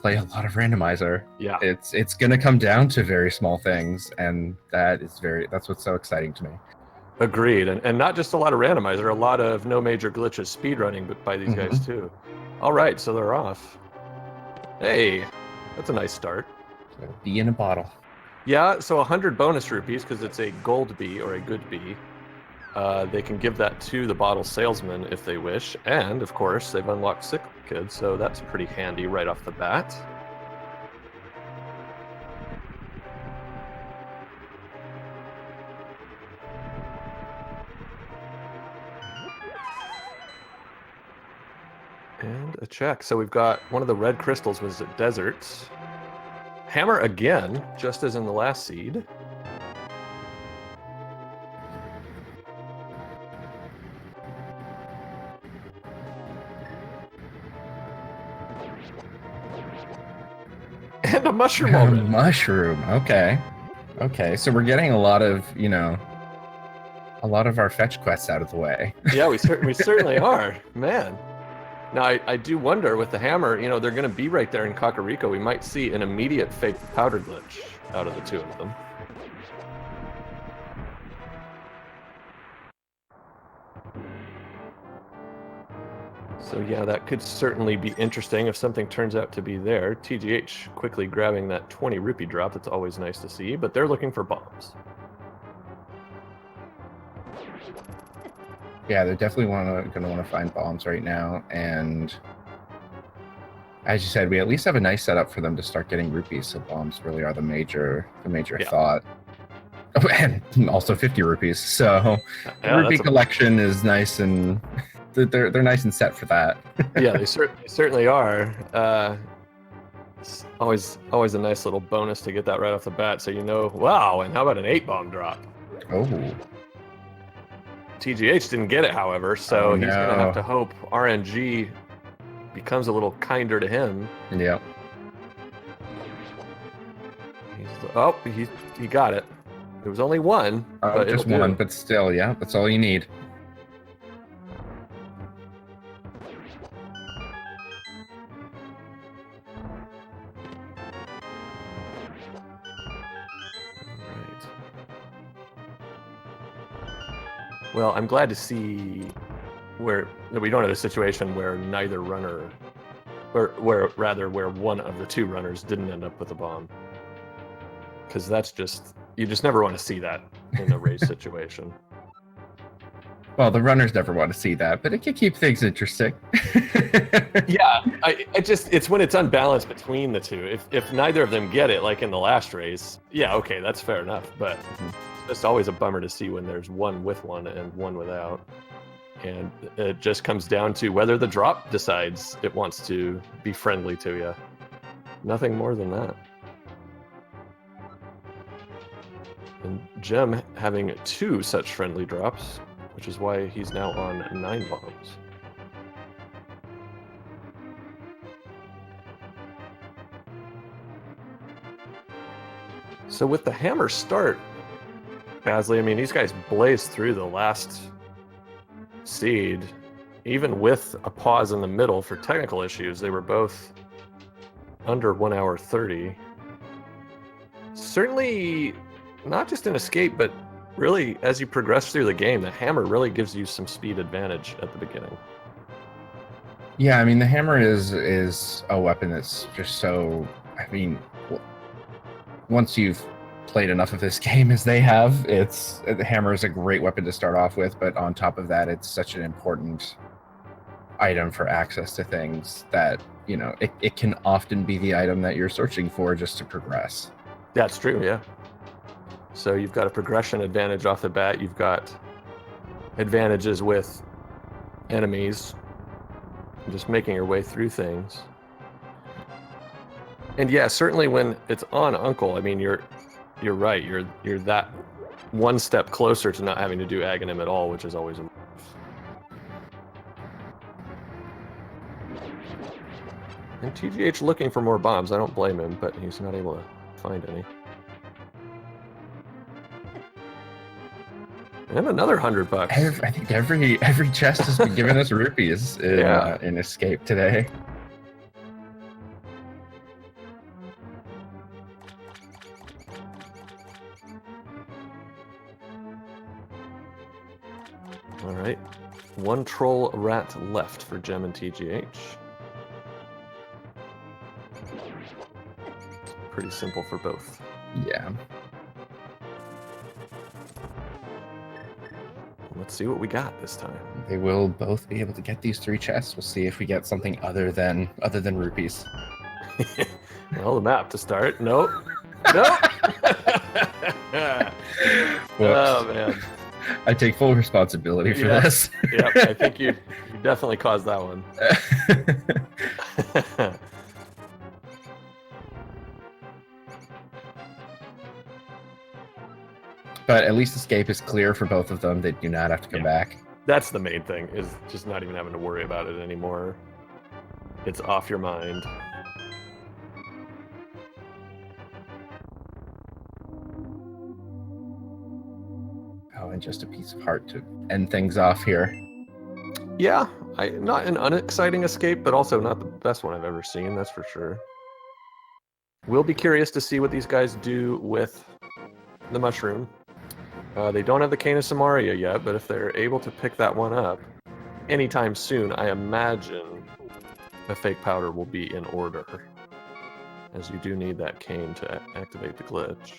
play a lot of Randomizer. Yeah. It's gonna come down to very small things, and that's what's so exciting to me. Agreed, and not just a lot of Randomizer, a lot of no major glitches speedrunning by these guys too. All right, so they're off. Hey, that's a nice start. So bee in a bottle. Yeah, so 100 bonus rupees because it's a gold bee or a good bee. They can give that to the bottle salesman if they wish, and of course they've unlocked Sick Kid, so that's pretty handy right off the bat. And a check. So we've got one of the red crystals was at Deserts. Hammer again, just as in the last seed. And a mushroom already. Mushroom, okay. Okay, so we're getting a lot of, a lot of our fetch quests out of the way. Yeah, we certainly are, man. Now, I do wonder with the hammer, they're going to be right there in Kakariko. We might see an immediate fake powder glitch out of the two of them. So yeah, that could certainly be interesting if something turns out to be there. TGH quickly grabbing that 20 rupee drop. That's always nice to see, but they're looking for bombs. Yeah, they're definitely going to want to find bombs right now, and as you said, we at least have a nice setup for them to start getting rupees. So bombs really are the major thought. Oh, and also 50 rupees. So the rupee collection is nice, and they're nice and set for that. Yeah, they certainly are. It's always a nice little bonus to get that right off the bat. So wow, and how about an 8-bomb drop? Oh. TGH didn't get it, however, so he's going to have to hope RNG becomes a little kinder to him. Yeah. He got it. It was only one. But just one, but still, yeah, that's all you need. Well, I'm glad to see where we don't have a situation where neither runner, or where one of the two runners didn't end up with a bomb. Because you just never want to see that in a race situation. Well, the runners never want to see that, but it can keep things interesting. Yeah, it's when it's unbalanced between the two. If neither of them get it, like in the last race, yeah, okay, that's fair enough. But it's always a bummer to see when there's one with one and one without. And it just comes down to whether the drop decides it wants to be friendly to you. Nothing more than that. And Jem having 2 such friendly drops, which is why he's now on 9 bombs. So with the hammer start, Basley, I mean, these guys blazed through the last seed. Even with a pause in the middle for technical issues, they were both under 1 hour 30. Certainly not just an escape, but really, as you progress through the game, the hammer really gives you some speed advantage at the beginning. Yeah, I mean, the hammer is a weapon that's just so... I mean, once you've played enough of this game as they have, the hammer is a great weapon to start off with, but on top of that, it's such an important item for access to things that, it can often be the item that you're searching for just to progress. That's true, yeah. So you've got a progression advantage off the bat. You've got advantages with enemies, just making your way through things. And yeah, certainly when it's on Uncle, I mean, you're right. You're that one step closer to not having to do Aghanim at all, which is always a... And TGH looking for more bombs. I don't blame him, but he's not able to find any. And another $100. I think every chest has been giving us rupees in Escape today. All right. One troll rat left for Gem and TGH. Pretty simple for both. Yeah. Let's see what we got this time. They will both be able to get these 3 chests. We'll see if we get something other than rupees. Well, the map to start. Nope. Nope. Oh man. I take full responsibility for this. Yep, I think you definitely caused that one. But at least escape is clear for both of them. They do not have to come back. That's the main thing, is just not even having to worry about it anymore. It's off your mind. Oh, and just a piece of heart to end things off here. Yeah, not an unexciting escape, but also not the best one I've ever seen, that's for sure. We'll be curious to see what these guys do with the mushroom. They don't have the Cane of Samaria yet, but if they're able to pick that one up anytime soon, I imagine the fake powder will be in order, as you do need that cane to activate the glitch.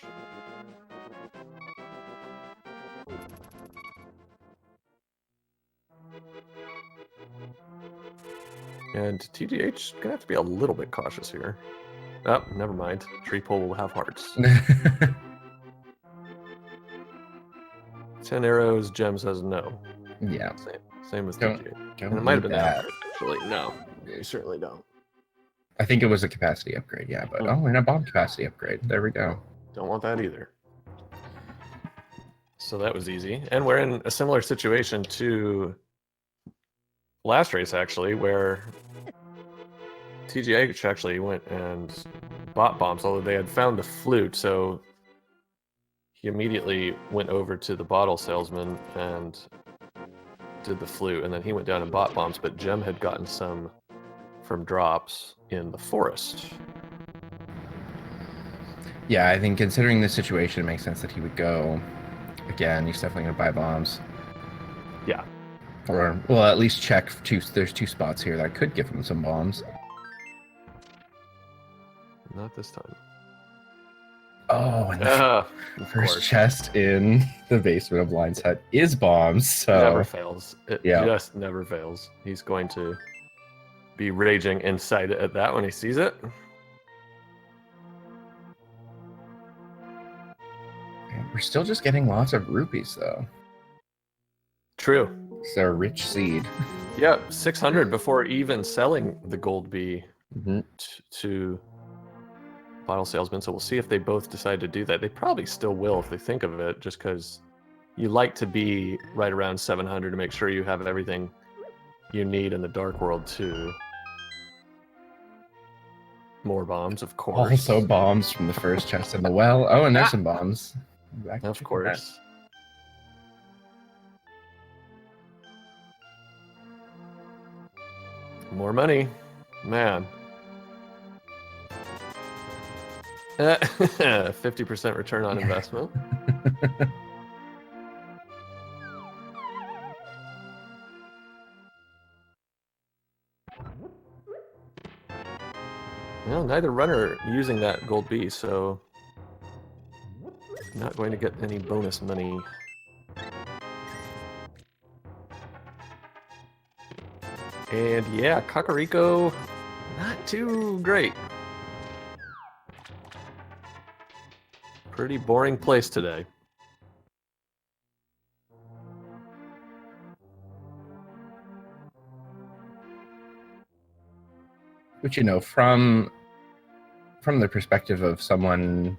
And TGH gonna have to be a little bit cautious here. Oh, never mind. Tree pole will have hearts. 10 arrows, Gem says no. Yeah. Same as Don't TGH. And it might have been that. that. Actually, no. You certainly don't. I think it was a capacity upgrade, yeah. But and a bomb capacity upgrade. There we go. Don't want that either. So that was easy. And we're in a similar situation to last race, actually, where TGH actually went and bought bombs, although they had found the flute, so he immediately went over to the bottle salesman and did the flute, and then he went down and bought bombs, but Gem had gotten some from drops in the forest. Yeah, I think considering the situation, it makes sense that he would go. Again, he's definitely going to buy bombs. Yeah. Or, well, at least check there's 2 spots here that could give him some bombs. Not this time. Oh, and the first chest in the basement of Lion's Hut is bombs, so... It never fails. It just never fails. He's going to be raging inside at that when he sees it. And we're still just getting lots of rupees, though. True. It's a rich seed. Yeah, 600 before even selling the gold bee to bottle salesman. So we'll see if they both decide to do that. They probably still will if they think of it, just because you like to be right around 700 to make sure you have everything you need in the dark world too. More bombs, of course. Also bombs from the first chest in the well. Oh, and there's some bombs. Of course. More money. Man. 50% return on investment. Well, neither runner using that gold bee, so not going to get any bonus money. And yeah, Kakariko, not too great. Pretty boring place today. But you know, from the perspective of someone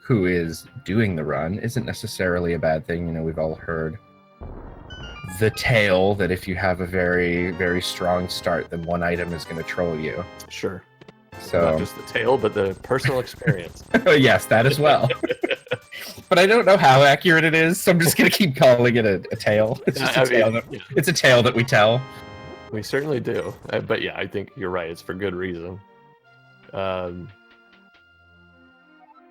who is doing the run, isn't necessarily a bad thing. You know, we've all heard the tale that if you have a very, very strong start, then one item is going to troll you. Sure. So not just the tale, but the personal experience. Yes, that as well. But I don't know how accurate it is, so I'm just going to keep calling it a tale. It's just it's a tale that we tell. We certainly do. But yeah, I think you're right. It's for good reason.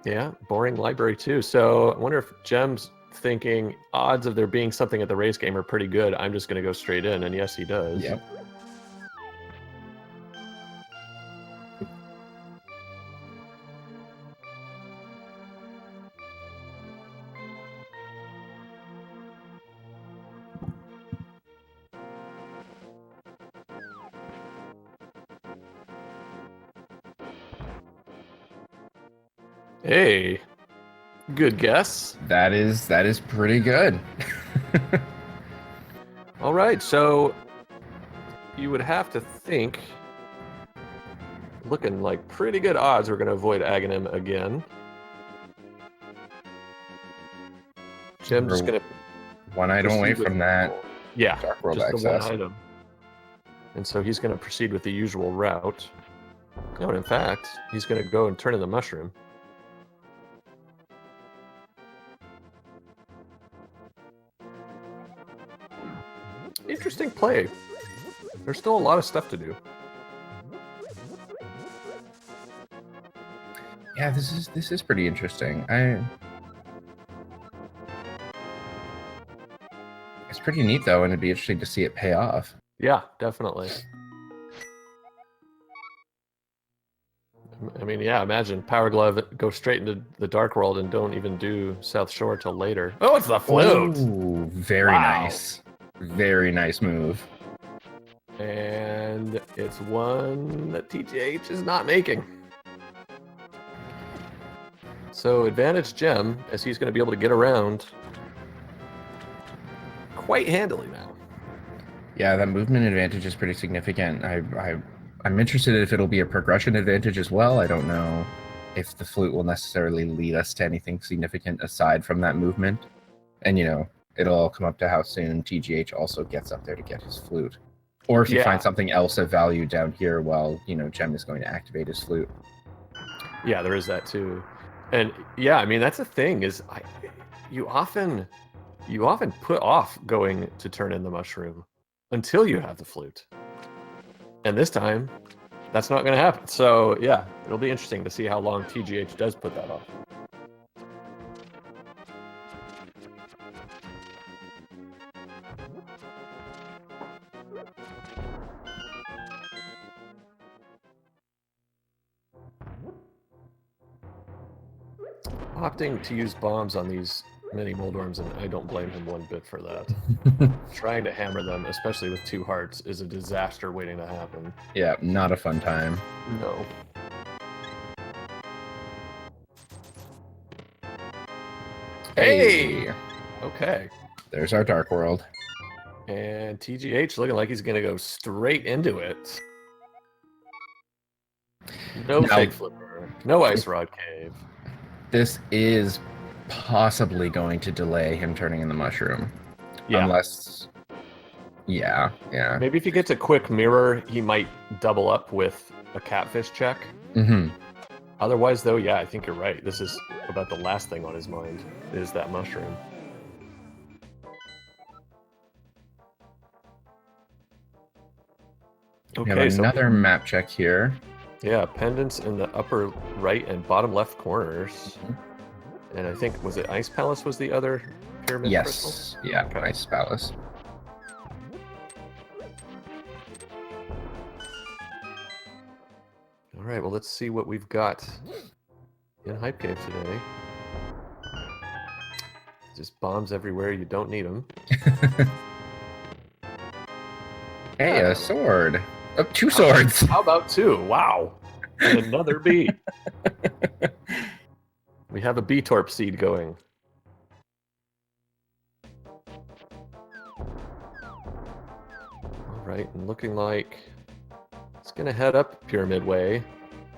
Yeah, boring library too. So I wonder if Gem's thinking odds of there being something at the race game are pretty good. I'm just going to go straight in, and yes, he does. Yep. Hey, good guess. That is pretty good. All right, so you would have to think, looking like pretty good odds, we're going to avoid Aghanim again. Jim just going to one item away from that. Yeah, Dark World just the one access. item. And so he's going to proceed with the usual route. No, and in fact, he's going to go and turn in the mushroom. Interesting play. There's still a lot of stuff to do. Yeah, this is pretty interesting. It's pretty neat though, and it'd be interesting to see it pay off. Yeah, definitely. I mean, yeah, imagine Power Glove go straight into the Dark World and don't even do South Shore till later. Oh, it's the flute! Ooh, very nice. Very nice move. And it's one that TGH is not making. So advantage Gem, as he's going to be able to get around quite handily now. Yeah, that movement advantage is pretty significant. I'm interested if it'll be a progression advantage as well. I don't know if the flute will necessarily lead us to anything significant aside from that movement. And, you know, it'll all come up to how soon TGH also gets up there to get his flute. Or if you find something else of value down here while, you know, Gem is going to activate his flute. Yeah, there is that too. And yeah, I mean, that's the thing is you often put off going to turn in the mushroom until you have the flute. And this time, that's not going to happen. So yeah, it'll be interesting to see how long TGH does put that off. Opting to use bombs on these mini Moldorms, and I don't blame him one bit for that. Trying to hammer them, especially with 2 hearts, is a disaster waiting to happen. Yeah, not a fun time. No. Hey! Okay. There's our Dark World. And TGH looking like he's going to go straight into it. No fake flipper. No ice rod cave. This is possibly going to delay him turning in the mushroom. Yeah. Unless... Yeah. Maybe if he gets a quick mirror, he might double up with a catfish check. Mm-hmm. Otherwise, though, yeah, I think you're right. This is about the last thing on his mind, is that mushroom. Okay, we have another map check here. Yeah, pendants in the upper right and bottom left corners. Mm-hmm. And I think, was it Ice Palace was the other pyramid crystal? Yes, yeah, okay. Ice Palace. All right, well, let's see what we've got in Hype Cave today. Just bombs everywhere, you don't need them. Hey, a sword. Oh, 2 swords. How about 2? Wow. And another bee. We have a B-Torp seed going. All right, and looking like it's going to head up Pyramid Way.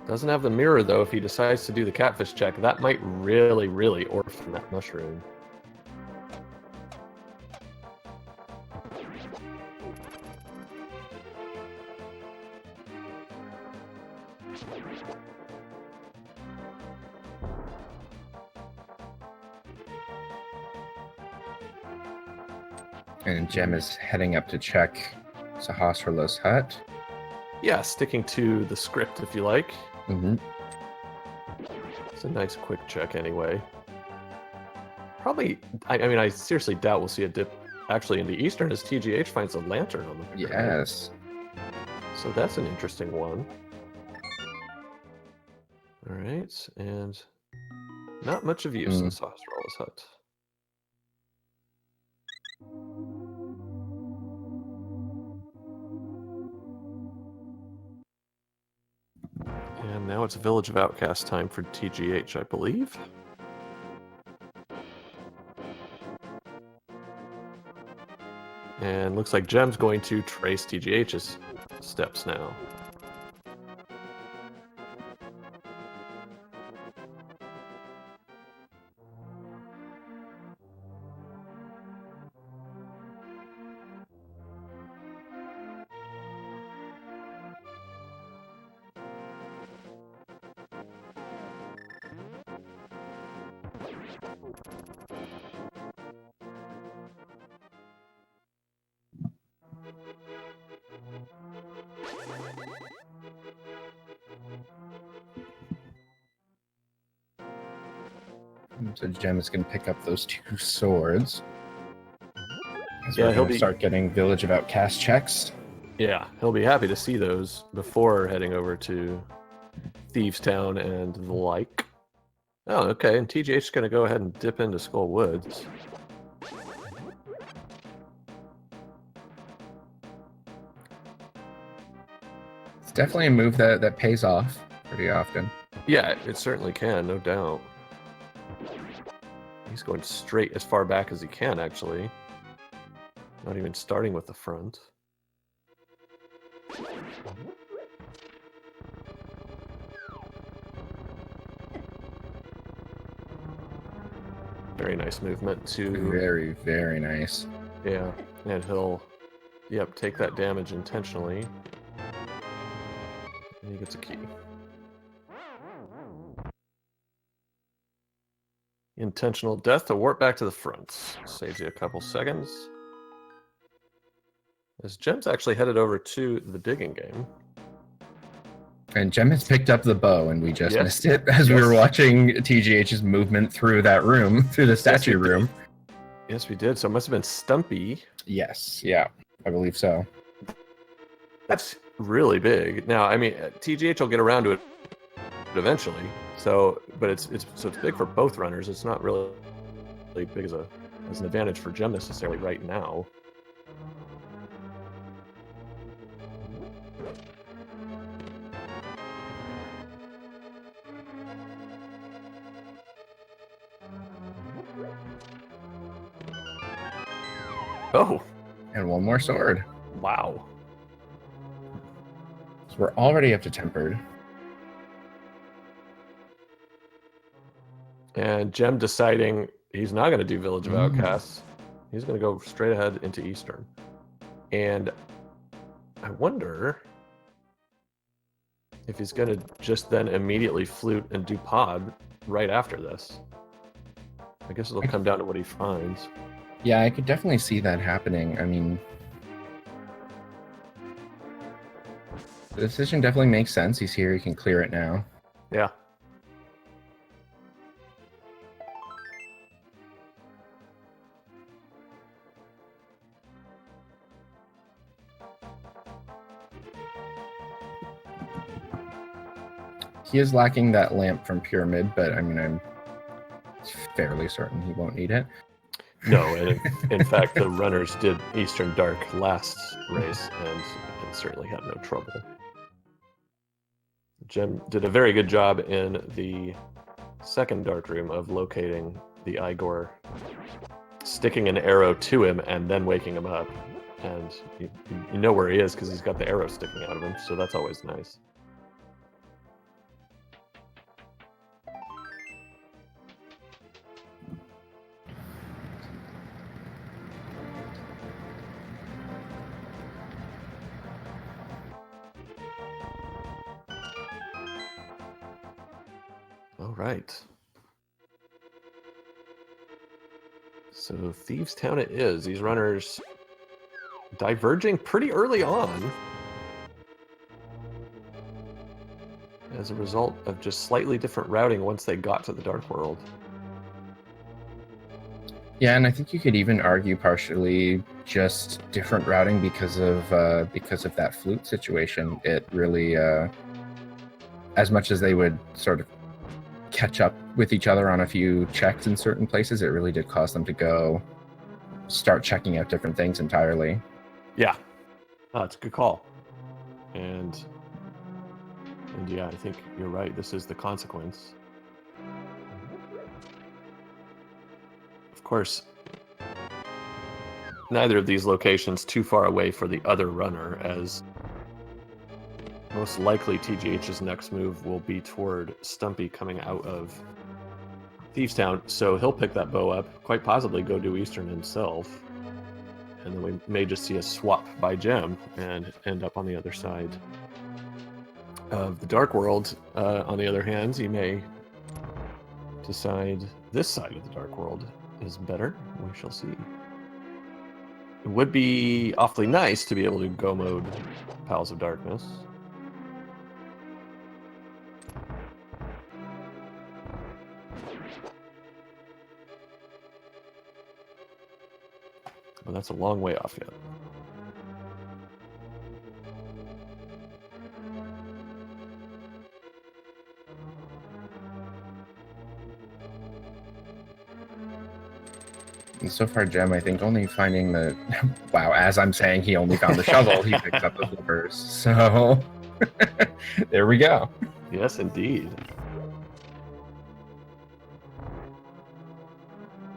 Doesn't have the mirror, though. If he decides to do the catfish check, that might really, really orphan that mushroom. And Gem is heading up to check Sahasrarla's hut. Yeah, sticking to the script if you like. Mm-hmm. It's a nice quick check anyway. Probably, I mean, I seriously doubt we'll see a dip actually in the Eastern as TGH finds a lantern on the map. Yes. So that's an interesting one. All right, and not much of use in Sasrala's hut. And now it's Village of Outcast time for TGH, I believe. And looks like Gem's going to trace TGH's steps now. So Gem is going to pick up those 2 swords. Yeah, we're going to start getting Village of Outcast checks. Yeah, he'll be happy to see those before heading over to Thieves Town and the like. Oh, okay, and TGH is going to go ahead and dip into Skull Woods. It's definitely a move that pays off pretty often. Yeah, it certainly can, no doubt. He's going straight as far back as he can, actually. Not even starting with the front. Very nice movement to... Very, very nice. Yeah, and he'll, yep, take that damage intentionally. And he gets a key. Intentional death to warp back to the front. Saves you a couple seconds. As Gem's actually headed over to the digging game. And Gem has picked up the bow, and we just missed it as we were watching TGH's movement through that room, through the statue room. Yes, we did. So it must have been Stumpy. Yes, yeah, I believe so. That's really big. Now, I mean, TGH will get around to it eventually. So, but it's big for both runners. It's not really big as an advantage for Gem necessarily right now. Oh, and 1 more sword. Wow. So we're already up to tempered. And Gem deciding he's not going to do Village of Outcasts. He's going to go straight ahead into Eastern. And I wonder if he's going to just then immediately flute and do pod right after this. I guess it'll come down to what he finds. Yeah, I could definitely see that happening. I mean, the decision definitely makes sense. He's here, he can clear it now. Yeah. He is lacking that lamp from Pyramid, but I mean, I'm fairly certain he won't need it. No, and in fact, the runners did Eastern Dark last race and certainly had no trouble. Gem did a very good job in the second Dark Room of locating the Igor, sticking an arrow to him and then waking him up. And you know where he is because he's got the arrow sticking out of him, so that's always nice. All right. So Thieves Town it is. These runners diverging pretty early on as a result of just slightly different routing once they got to the Dark World. Yeah, and I think you could even argue partially just different routing because of that flute situation. It really, as much as they would sort of catch up with each other on a few checks in certain places, it really did cause them to start checking out different things entirely. Yeah, that's a good call. And yeah, I think you're right. This is the consequence. Of course, neither of these locations too far away for the other runner, as most likely TGH's next move will be toward Stumpy coming out of Thieves Town, so he'll pick that bow up, quite possibly go to Eastern himself, and then we may just see a swap by Gem and end up on the other side of the Dark World. On the other hand, he may decide this side of the Dark World is better. We shall see. It would be awfully nice to be able to go mode Pals of Darkness. But that's a long way off yet. And so far, Gem, I think only finding the... Wow, as I'm saying, he only found the shovel. He picks up the flippers. So, there we go. Yes, indeed.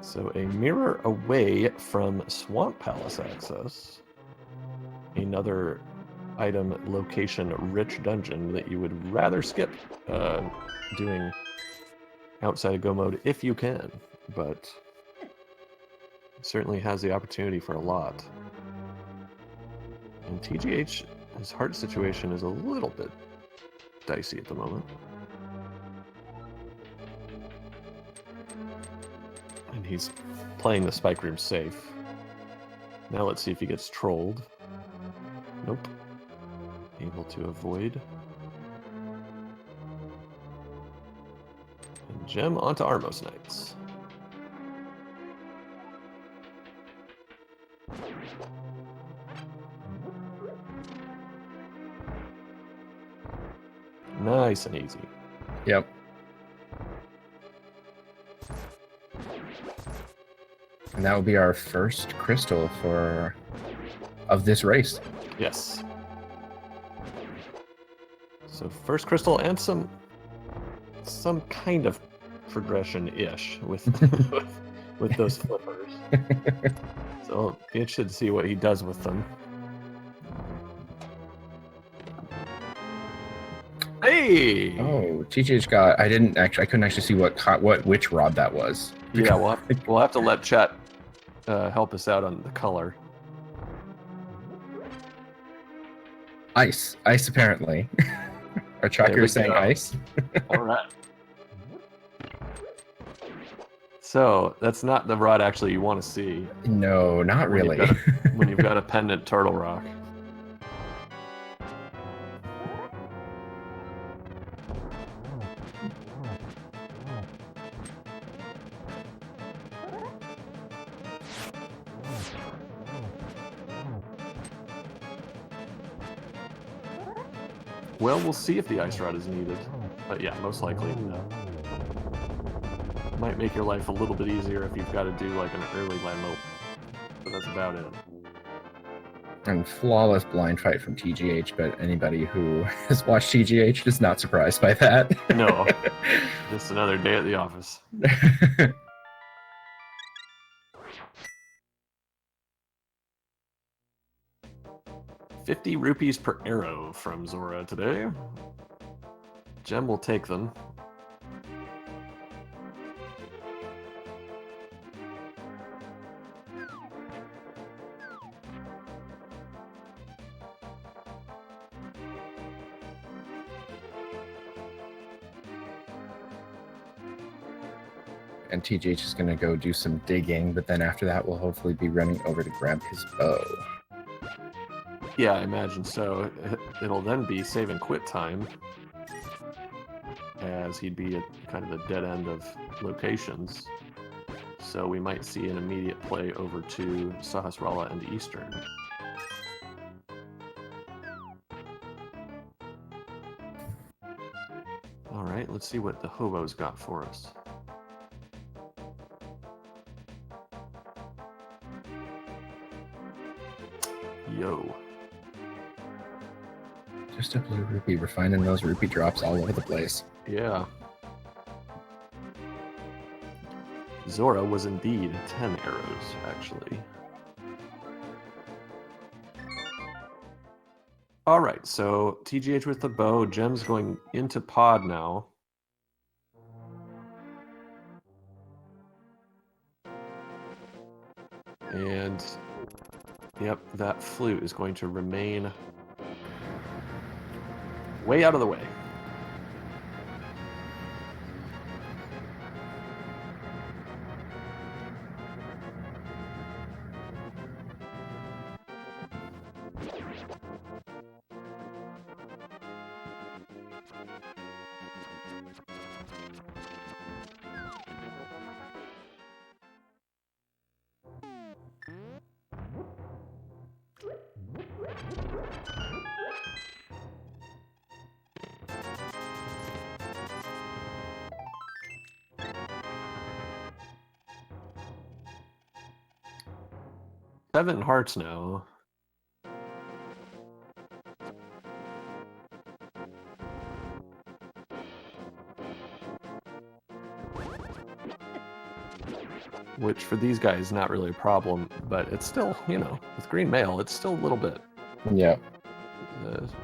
So a mirror away from Swamp Palace access. Another item location rich dungeon that you would rather skip doing outside of Go mode if you can, but certainly has the opportunity for a lot. And TGH, his heart situation is a little bit dicey at the moment. And he's playing the spike room safe. Now let's see if he gets trolled. Nope. Able to avoid. And Gem onto Armos Knights. Nice and easy. Yep. And that will be our first crystal of this race. Yes. So first crystal and some kind of progression-ish with with those flippers. So I'll be interested to see what he does with them. Hey! Oh, TGH got... I couldn't actually see which rod that was. Yeah, we'll have to let chat help us out on the color. Ice apparently. Our tracker is saying ice. All right. So that's not the rod actually you want to see. No, not really. When you've got a pendant turtle rock. Well, we'll see if the ice rod is needed. But yeah, most likely no. Might make your life a little bit easier if you've got to do like an early land mope. But that's about it. And flawless blind fight from TGH, but anybody who has watched TGH is not surprised by that. No. Just another day at the office. 50 rupees per arrow from Zora today. Gem will take them. And TGH is going to go do some digging, but then after that we'll hopefully be running over to grab his bow. Yeah, I imagine so. It'll then be save and quit time, as he'd be at kind of the dead end of locations. So we might see an immediate play over to Sahasrara and Eastern. All right, let's see what the Hobo's got for us. Yo. Just a blue rupee. We're finding those rupee drops all over the place. Yeah. Zora was indeed 10 arrows, actually. All right, so TGH with the bow. Gem's going into pod now. And, yep, that flute is going to remain way out of the way. Seven hearts now. Which for these guys is not really a problem, but it's still, you know, with green mail, it's still a little bit. Yeah.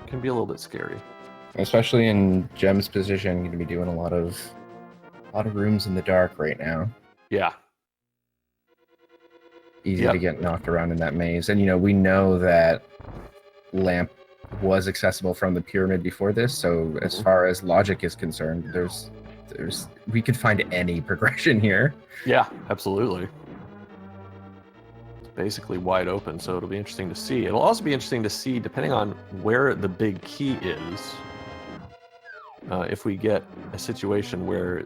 Can be a little bit scary. Especially in Gem's position, going to be doing a lot of rooms in the dark right now. Yeah. Easy to get knocked around in that maze. And, you know, we know that Lamp was accessible from the pyramid before this, so as far as logic is concerned, there's we could find any progression here. Yeah, absolutely. It's basically wide open, so it'll be interesting to see. It'll also be interesting to see, depending on where the big key is, if we get a situation where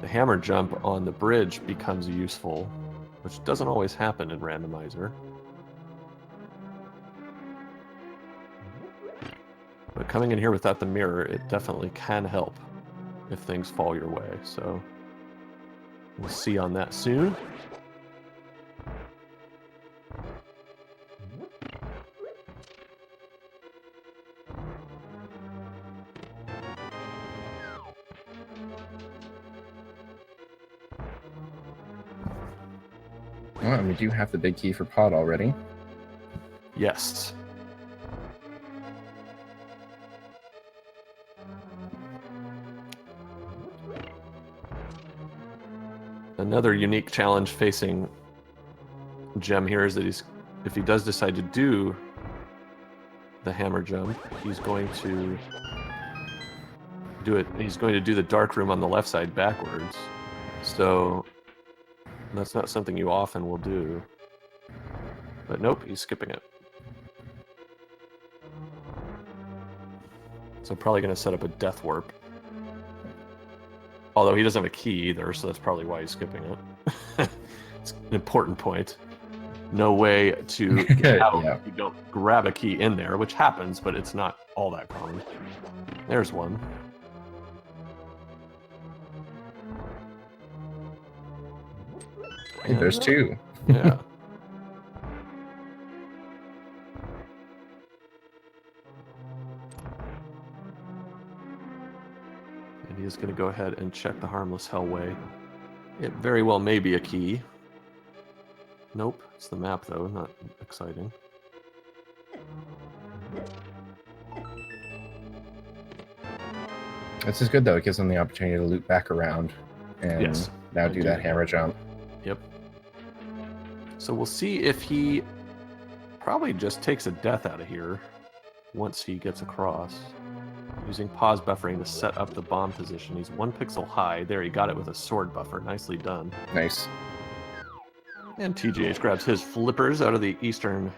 the hammer jump on the bridge becomes useful, which doesn't always happen in Randomizer. But coming in here without the mirror, it definitely can help if things fall your way. So we'll see on that soon. Well, and we do have the big key for pod already. Yes. Another unique challenge facing Gem here is that if he does decide to do the hammer jump, he's going to do it. He's going to do the dark room on the left side backwards. So that's not something you often will do. But nope, he's skipping it. So probably going to set up a death warp. Although he doesn't have a key either, so that's probably why he's skipping it. It's an important point. No way to get out if you don't grab a key in there, which happens, but it's not all that common. There's one. Hey, there's two. Yeah. And he is going to go ahead and check the Harmless Hellway. It very well may be a key. Nope, it's the map though, not exciting. This is good though, it gives them the opportunity to loop back around and now do that hammer jump. Yep. So we'll see if he probably just takes a death out of here once he gets across. Using pause buffering to set up the bomb position. He's 1 pixel high. There, he got it with a sword buffer. Nicely done. Nice. And TGH grabs his flippers out of the eastern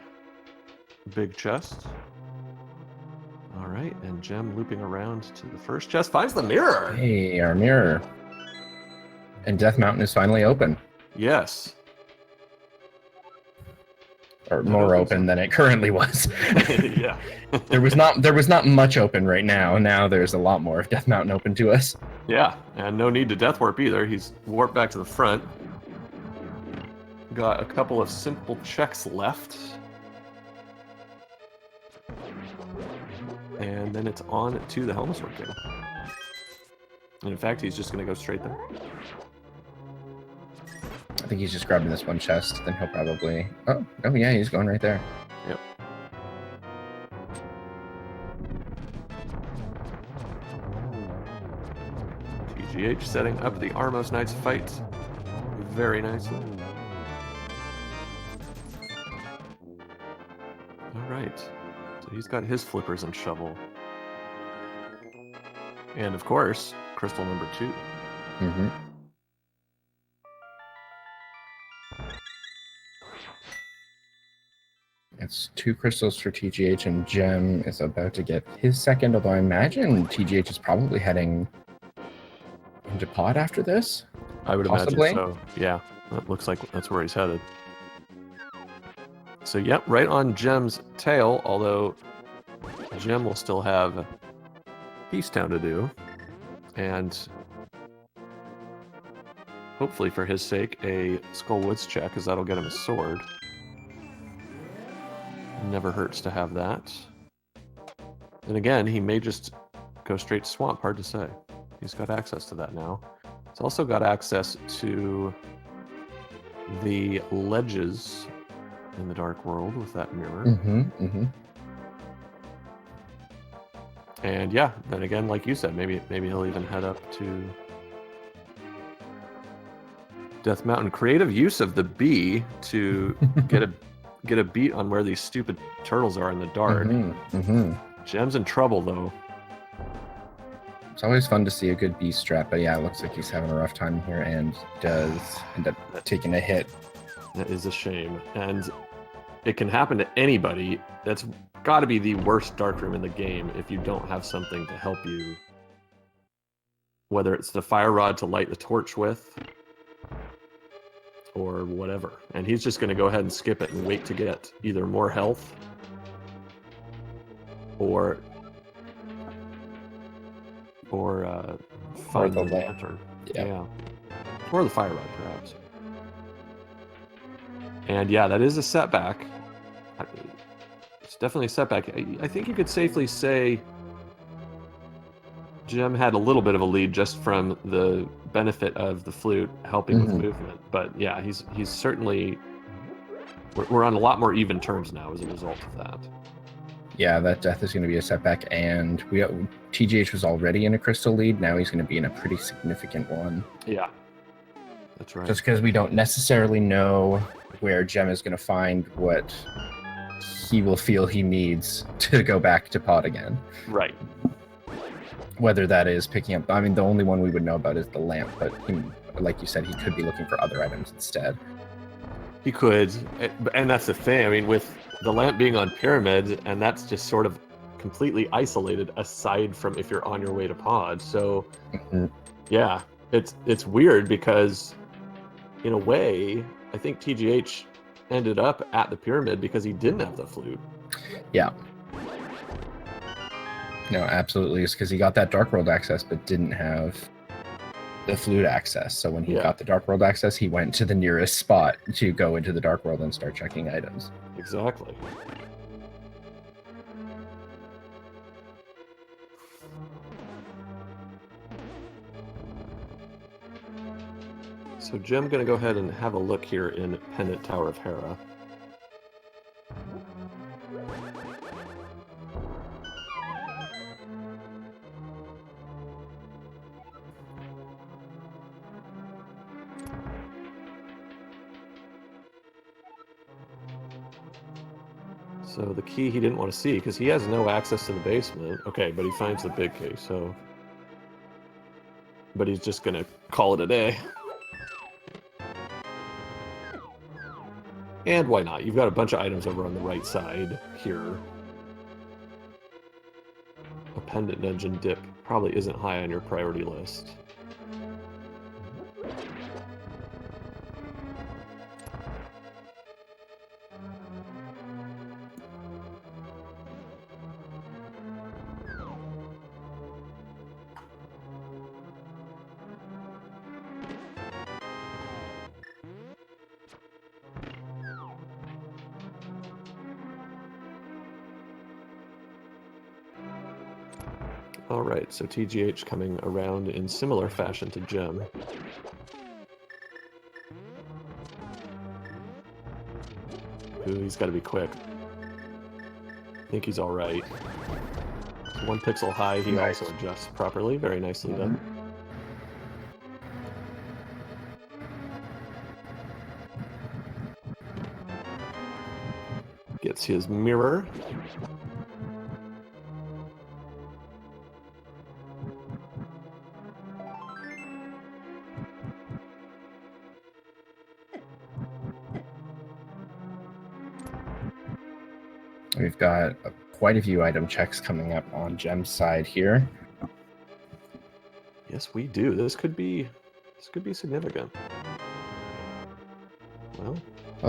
big chest. All right, and Gem looping around to the first chest finds the mirror. Hey, our mirror. And Death Mountain is finally open. Yes. Or more open than it currently was. Yeah. There was not much open right now. Now there's a lot more of Death Mountain open to us. Yeah, and no need to death warp either. He's warped back to the front. Got a couple of simple checks left. And then it's on to the Helmsword King. And in fact, he's just going to go straight there. I think he's just grabbing this one chest, then he'll probably... Oh yeah, he's going right there. Yep. TGH setting up the Armos Knights fight very nicely. Alright, so he's got his flippers and shovel. And of course, crystal number 2. Mm-hmm. It's 2 crystals for TGH, and Gem is about to get his second, although I imagine TGH is probably heading into pod after this. I would Possibly. imagine so. Yeah, that looks like that's where he's headed. So, yep, right on Gem's tail, although Gem will still have Peace Town to do. And hopefully, for his sake, a Skull Woods check, because that'll get him a sword. Never hurts to have that. And again, he may just go straight to Swamp, hard to say. He's got access to that now. He's also got access to the ledges in the Dark World with that mirror. Mm-hmm, mm-hmm. And yeah, then again, like you said, maybe he'll even head up to Death Mountain. Creative use of the bee to get a beat on where these stupid turtles are in the dark. Mm-hmm, mm-hmm. Gem's in trouble though. It's always fun to see a good beast strat, but yeah, it looks like he's having a rough time here and does end up taking a hit. That is a shame. And it can happen to anybody. That's got to be the worst dark room in the game if you don't have something to help you. Whether it's the fire rod to light the torch with, or whatever. And he's just going to go ahead and skip it and wait to get either more health or find the lantern. Yeah. Or the fire rod, perhaps. And yeah, that is a setback. It's definitely a setback. I think you could safely say Gem had a little bit of a lead just from the benefit of the flute helping with movement. But yeah, he's certainly... We're on a lot more even terms now as a result of that. Yeah, that death is going to be a setback, and TGH was already in a crystal lead. Now he's going to be in a pretty significant one. Yeah, that's right. Just because we don't necessarily know where Gem is going to find what he will feel he needs to go back to pod again. Right. Whether that is picking up... I mean, the only one we would know about is the lamp, but like you said, he could be looking for other items instead. He could, and that's the thing. I mean, with the lamp being on Pyramid, and that's just sort of completely isolated aside from if you're on your way to pod. So, yeah, it's weird because, in a way, I think TGH ended up at the Pyramid because he didn't have the flute. Yeah. No, absolutely. It's because he got that Dark World access, but didn't have the flute access. So when he got the Dark World access, he went to the nearest spot to go into the Dark World and start checking items. Exactly. So Jim going to go ahead and have a look here in Pendant Tower of Hera. So the key he didn't want to see because he has no access to the basement. Okay, but he finds the big key, so... But he's just going to call it a day. And why not? You've got a bunch of items over on the right side here. A pendant dungeon dip probably isn't high on your priority list. All right, so TGH coming around in similar fashion to Gem. Ooh, he's got to be quick. I think he's all right. 1 pixel high, he Nice. also adjusts properly. Very nicely done. Gets his mirror. We've got quite a few item checks coming up on Gem's side here. Yes, we do. This could be significant. Well,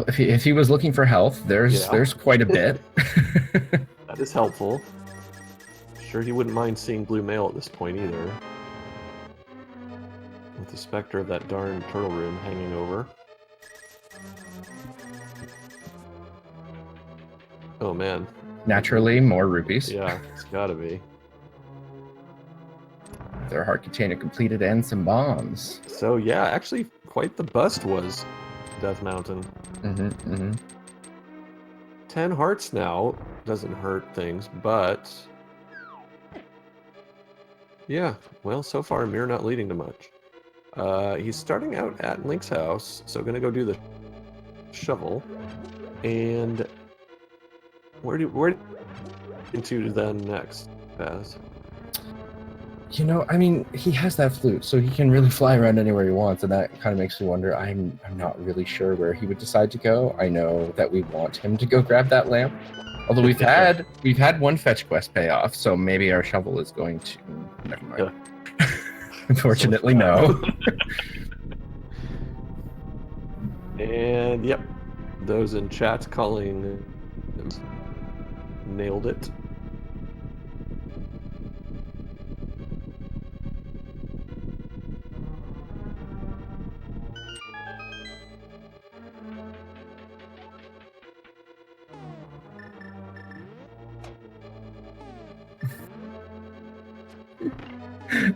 if he was looking for health, there's Yeah. quite a bit. That is helpful. Sure, he wouldn't mind seeing blue mail at this point either. With the specter of that darn turtle room hanging over. Oh man. Naturally, more rupees. Yeah, it's gotta be. Their heart container completed and some bombs. So yeah, actually quite the bust was Death Mountain. 10 hearts now doesn't hurt things, but yeah, well, so far Mir not leading to much. He's starting out at Link's house, so gonna go do the shovel. And where into then next, Baz? You know, I mean, he has that flute, so he can really fly around anywhere he wants, and that kind of makes me wonder. I'm not really sure where he would decide to go. I know that we want him to go grab that lamp, although we've had one fetch quest pay off, so maybe our shovel is going to. Never mind. Yeah. Unfortunately, no. And yep, those in chat calling nailed it.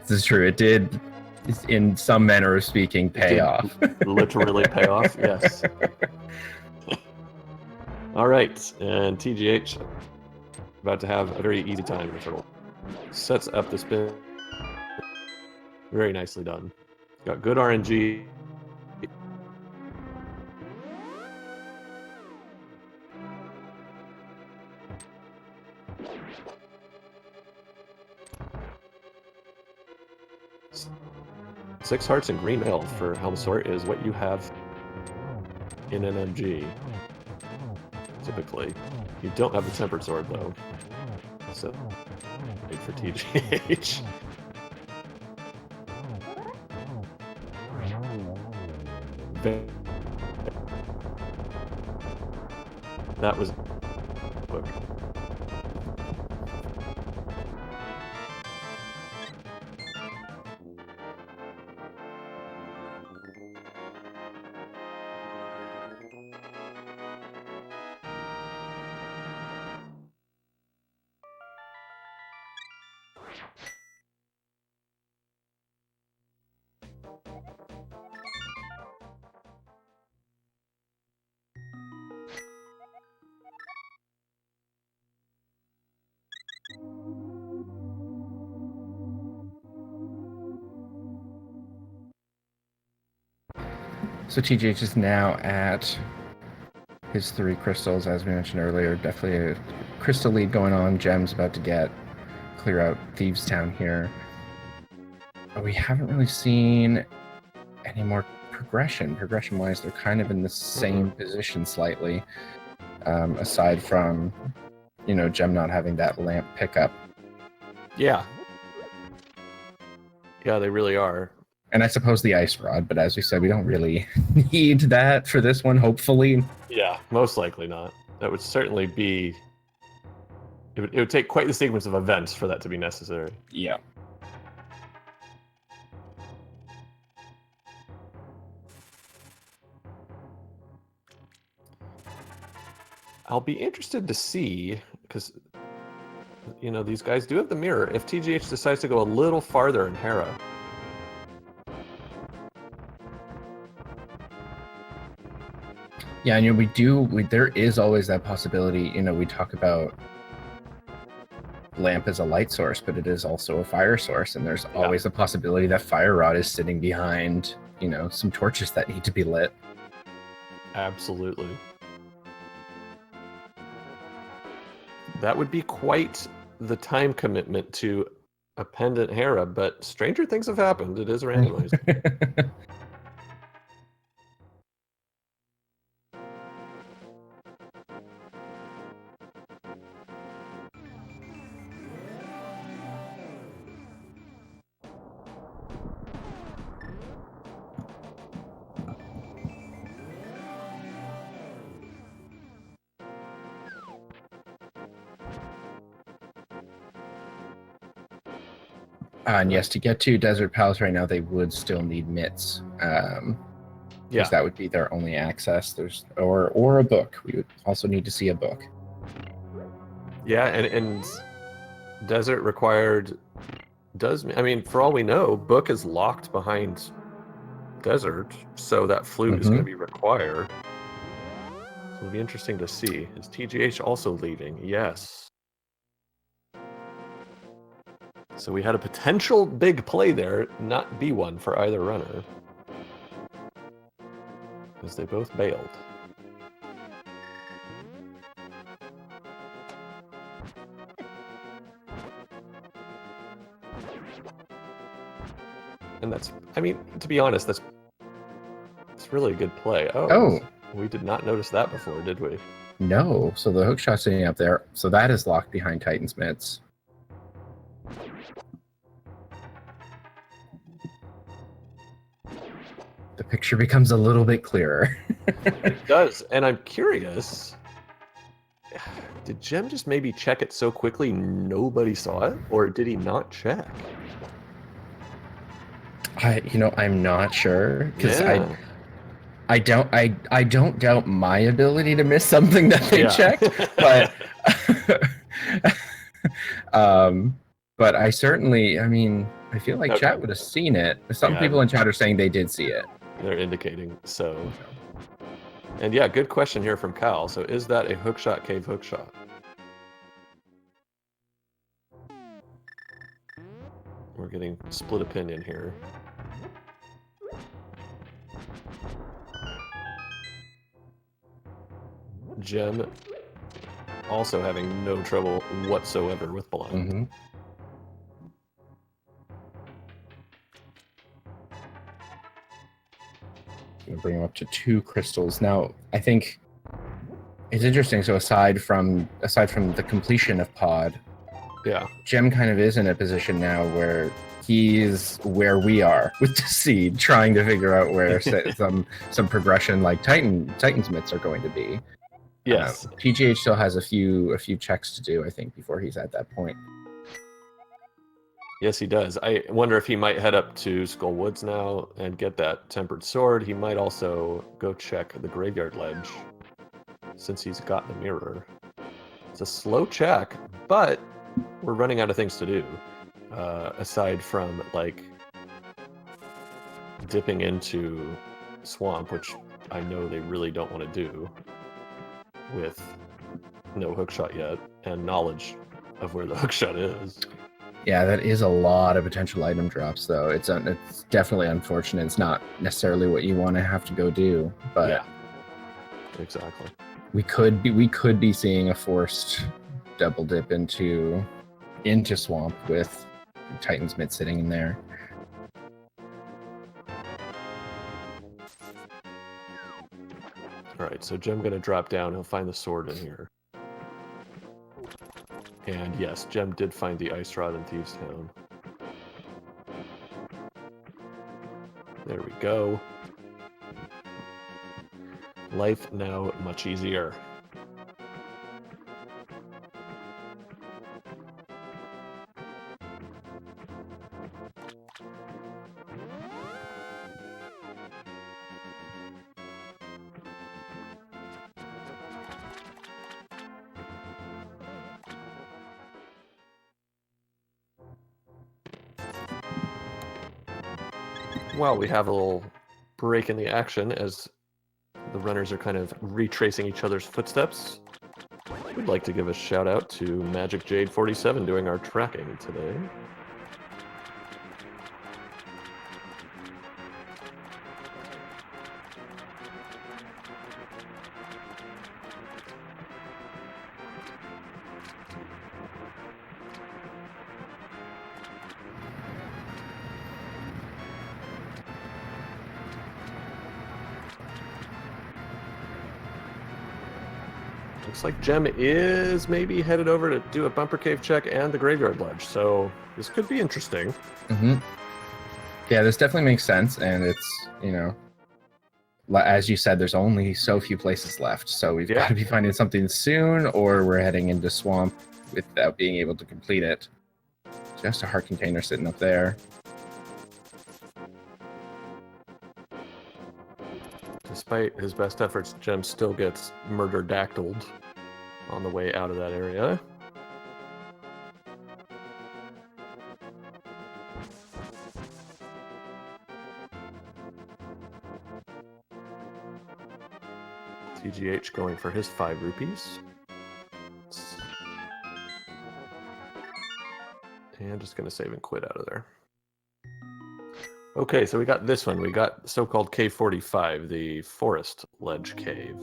This is true. It did, in some manner of speaking, pay off. Literally pay off, yes. All right, and TGH about to have a very easy time in the turtle. Sets up the spin. Very nicely done. Got good RNG. Six hearts and green mail for Helm Sort is what you have in an MG. Typically. You don't have the Tempered Sword though. So wait for TGH. That was quick. So TGH is now at his 3 crystals, as we mentioned earlier. Definitely a crystal lead going on. Gem's about to clear out Thieves Town here. But we haven't really seen any more progression. Progression-wise, they're kind of in the same position slightly, aside from, you know, Gem not having that lamp pickup. Yeah. Yeah, they really are. And I suppose the ice rod, but as we said, we don't really need that for this one, hopefully. Yeah, most likely not. That would certainly be... It would take quite the sequence of events for that to be necessary. Yeah. I'll be interested to see, because You know, these guys do have the mirror. If TGH decides to go a little farther in Hera. Yeah, and there is always that possibility. You know, we talk about lamp as a light source, but it is also a fire source, and there's always the possibility that Fire Rod is sitting behind, you know, some torches that need to be lit. Absolutely. That would be quite the time commitment to a pendant Hera, but stranger things have happened. It is randomized. And yes, to get to Desert Palace right now, they would still need mitts. Because that would be their only access. There's or a book. We would also need to see a book. Yeah, and Desert required I mean, for all we know, book is locked behind Desert, so that flute is going to be required. So it'll be interesting to see. Is TGH also leaving? Yes. So we had a potential big play there, not be one for either runner. Because they both bailed. And that's, I mean, to be honest, that's really a good play. Oh, we did not notice that before, did we? No. So the hookshot sitting up there, so that is locked behind Titan's mitts. The picture becomes a little bit clearer. It does, and I'm curious. Did Jem just maybe check it so quickly nobody saw it, or did he not check? I'm not sure, because I don't doubt my ability to miss something that they checked, but but I certainly, I mean, I feel like chat would have seen it. Some people in chat are saying they did see it. They're indicating so. And yeah, good question here from Cal. So is that a hookshot cave hookshot? We're getting split opinion here. Jem also having no trouble whatsoever with blind. Gonna bring him up to 2 crystals. Now, I think it's interesting. So aside from the completion of Pod, Jem kind of is in a position now where he's where we are with the seed, trying to figure out where some progression like Titan's mitts are going to be. Yes. TGH still has a few checks to do, I think, before he's at that point. Yes, he does. I wonder if he might head up to Skull Woods now and get that tempered sword. He might also go check the graveyard ledge since he's got the mirror. It's a slow check, but we're running out of things to do. Aside from, like, dipping into Swamp, which I know they really don't want to do with no hookshot yet, and knowledge of where the hookshot is. Yeah, that is a lot of potential item drops, though. It's definitely unfortunate. It's not necessarily what you want to have to go do, but yeah, exactly. We could be seeing a forced double dip into Swamp with Titan's Mitt sitting in there. All right, so Jem gonna drop down. He'll find the sword in here. And yes, Jem did find the ice rod in Thieves' Town. There we go. Life now much easier. While we have a little break in the action as the runners are kind of retracing each other's footsteps, we'd like to give a shout out to Magic Jade 47 doing our tracking today. Looks like Gem is maybe headed over to do a bumper cave check and the graveyard ledge, so this could be interesting. Mm-hmm. Yeah, this definitely makes sense, and it's, you know, as you said, there's only so few places left, so we've got to be finding something soon, or we're heading into Swamp without being able to complete it. Just a heart container sitting up there. Despite his best efforts, Gem still gets murder-dactyled on the way out of that area. TGH going for his 5 rupees. And just going to save and quit out of there. Okay, so we got this one. We got so-called K45, the forest ledge cave.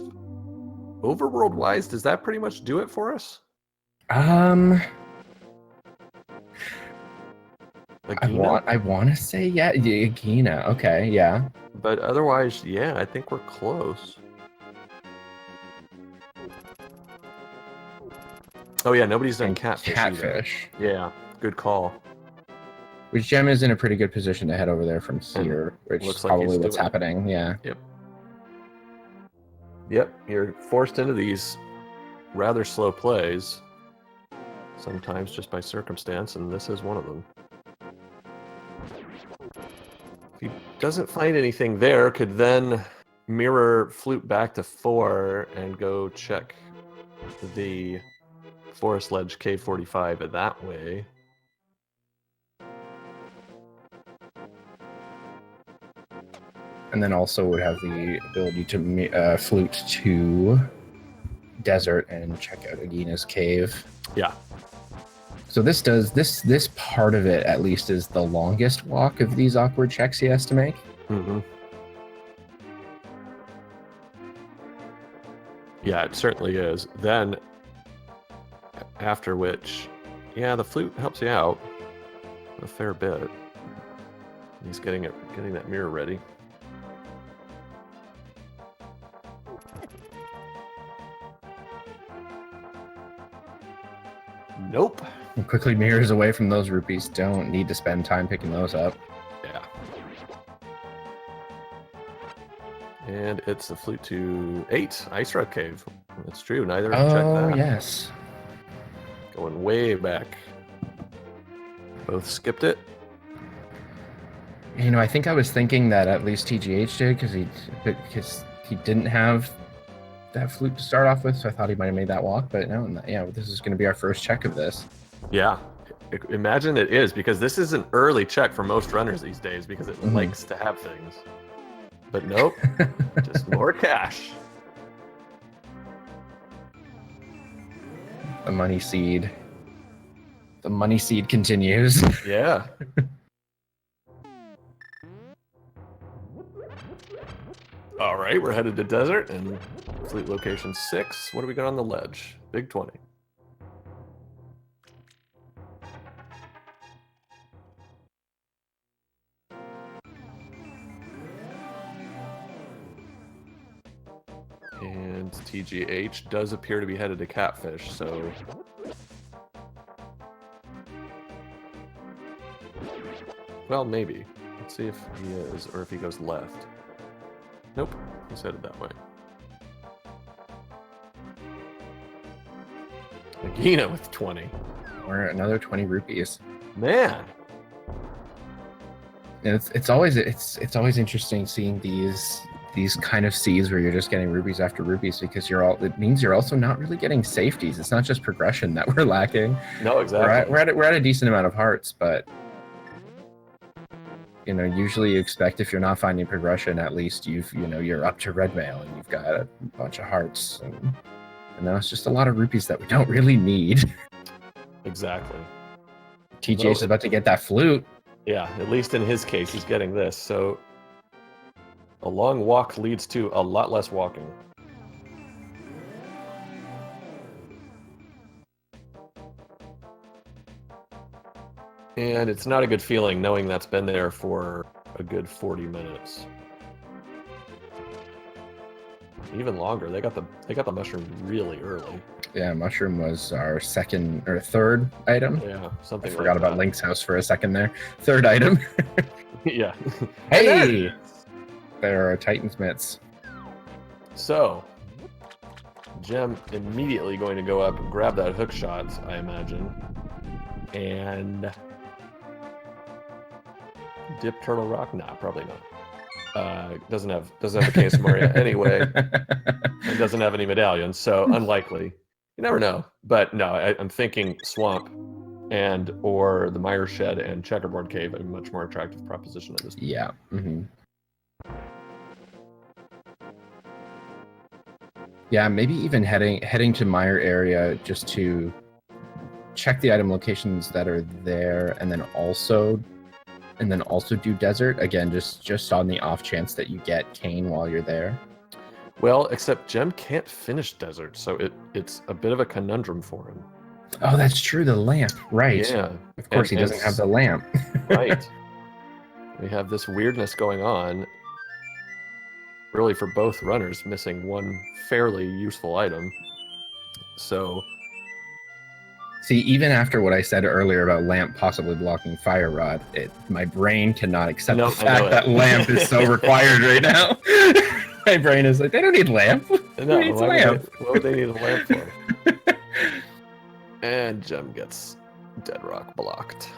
Overworld-wise, does that pretty much do it for us? I want to say yeah, Agina. Okay, yeah. But otherwise, yeah, I think we're close. Oh yeah, nobody's done catfish. Catfish. Either. Yeah, good call. Which Gem is in a pretty good position to head over there from here, which is probably what's happening. Yeah. Yep. Yep, you're forced into these rather slow plays, sometimes just by circumstance, and this is one of them. If he doesn't find anything there, could then mirror flute back to 4 and go check the forest ledge K45 that way. And then also would have the ability to flute to desert and check out Agina's cave. Yeah. So this part of it at least is the longest walk of these awkward checks he has to make. Mm-hmm. Yeah, it certainly is. Then, after which, yeah, the flute helps you out a fair bit. He's getting that mirror ready. Nope. And quickly mirrors away from those rupees. Don't need to spend time picking those up. Yeah. And it's the flute to 8, Ice Rock Cave. That's true. Neither checked that. Oh, yes. Going way back. Both skipped it. You know, I think I was thinking that at least TGH did because he didn't have that flute to start off with, so I thought he might have made that walk, but no, yeah, this is going to be our first check of this. Yeah, imagine it is, because this is an early check for most runners these days because it likes to have things. But nope, just more cash. The money seed. The money seed continues. Yeah. All right, we're headed to desert and fleet location 6. What do we got on the ledge? Big 20. And TGH does appear to be headed to Catfish, so... Well, maybe. Let's see if he is, or if he goes left. Nope, he's headed that way. Agina with 20. Or another 20 rupees. Man! And it's always interesting seeing these kind of seeds where you're just getting rupees after rupees because it means you're also not really getting safeties. It's not just progression that we're lacking. No, exactly. We're at a decent amount of hearts, but usually you expect if you're not finding progression, at least you're up to red mail and you've got a bunch of hearts, and now it's just a lot of rupees that we don't really need. Exactly. TGH is about to get that flute. Yeah, at least in his case, he's getting this. So a long walk leads to a lot less walking. And it's not a good feeling knowing that's been there for a good 40 minutes. Even longer. They got the mushroom really early. Yeah, mushroom was our second or third item. Yeah, something. I forgot about Link's house for a second there. Third item. Yeah. Hey, there are Titan's mitts. So, Gem immediately going to go up and grab that hook shot, I imagine, and dip Turtle Rock. Nah, probably not. Doesn't have the case Maria anyway. It doesn't have any medallions, so unlikely. You never know. But no, I'm thinking Swamp and or the Mire Shed and Checkerboard Cave a much more attractive proposition at this point. Yeah. Mm-hmm. Yeah, maybe even heading to Mire area just to check the item locations that are there, and then also do desert again, just on the off chance that you get Cane while you're there. Well, except Gem can't finish desert, so it's a bit of a conundrum for him. Oh, that's true. The lamp, right? Yeah, of course he doesn't have the lamp. Right. We have this weirdness going on. Really, for both runners, missing one fairly useful item. So, see, even after what I said earlier about lamp possibly blocking fire rod, my brain cannot accept the fact that lamp is so required right now. My brain is like, they don't need lamp. No, what would they need a lamp for? And Gem gets Dead Rock blocked.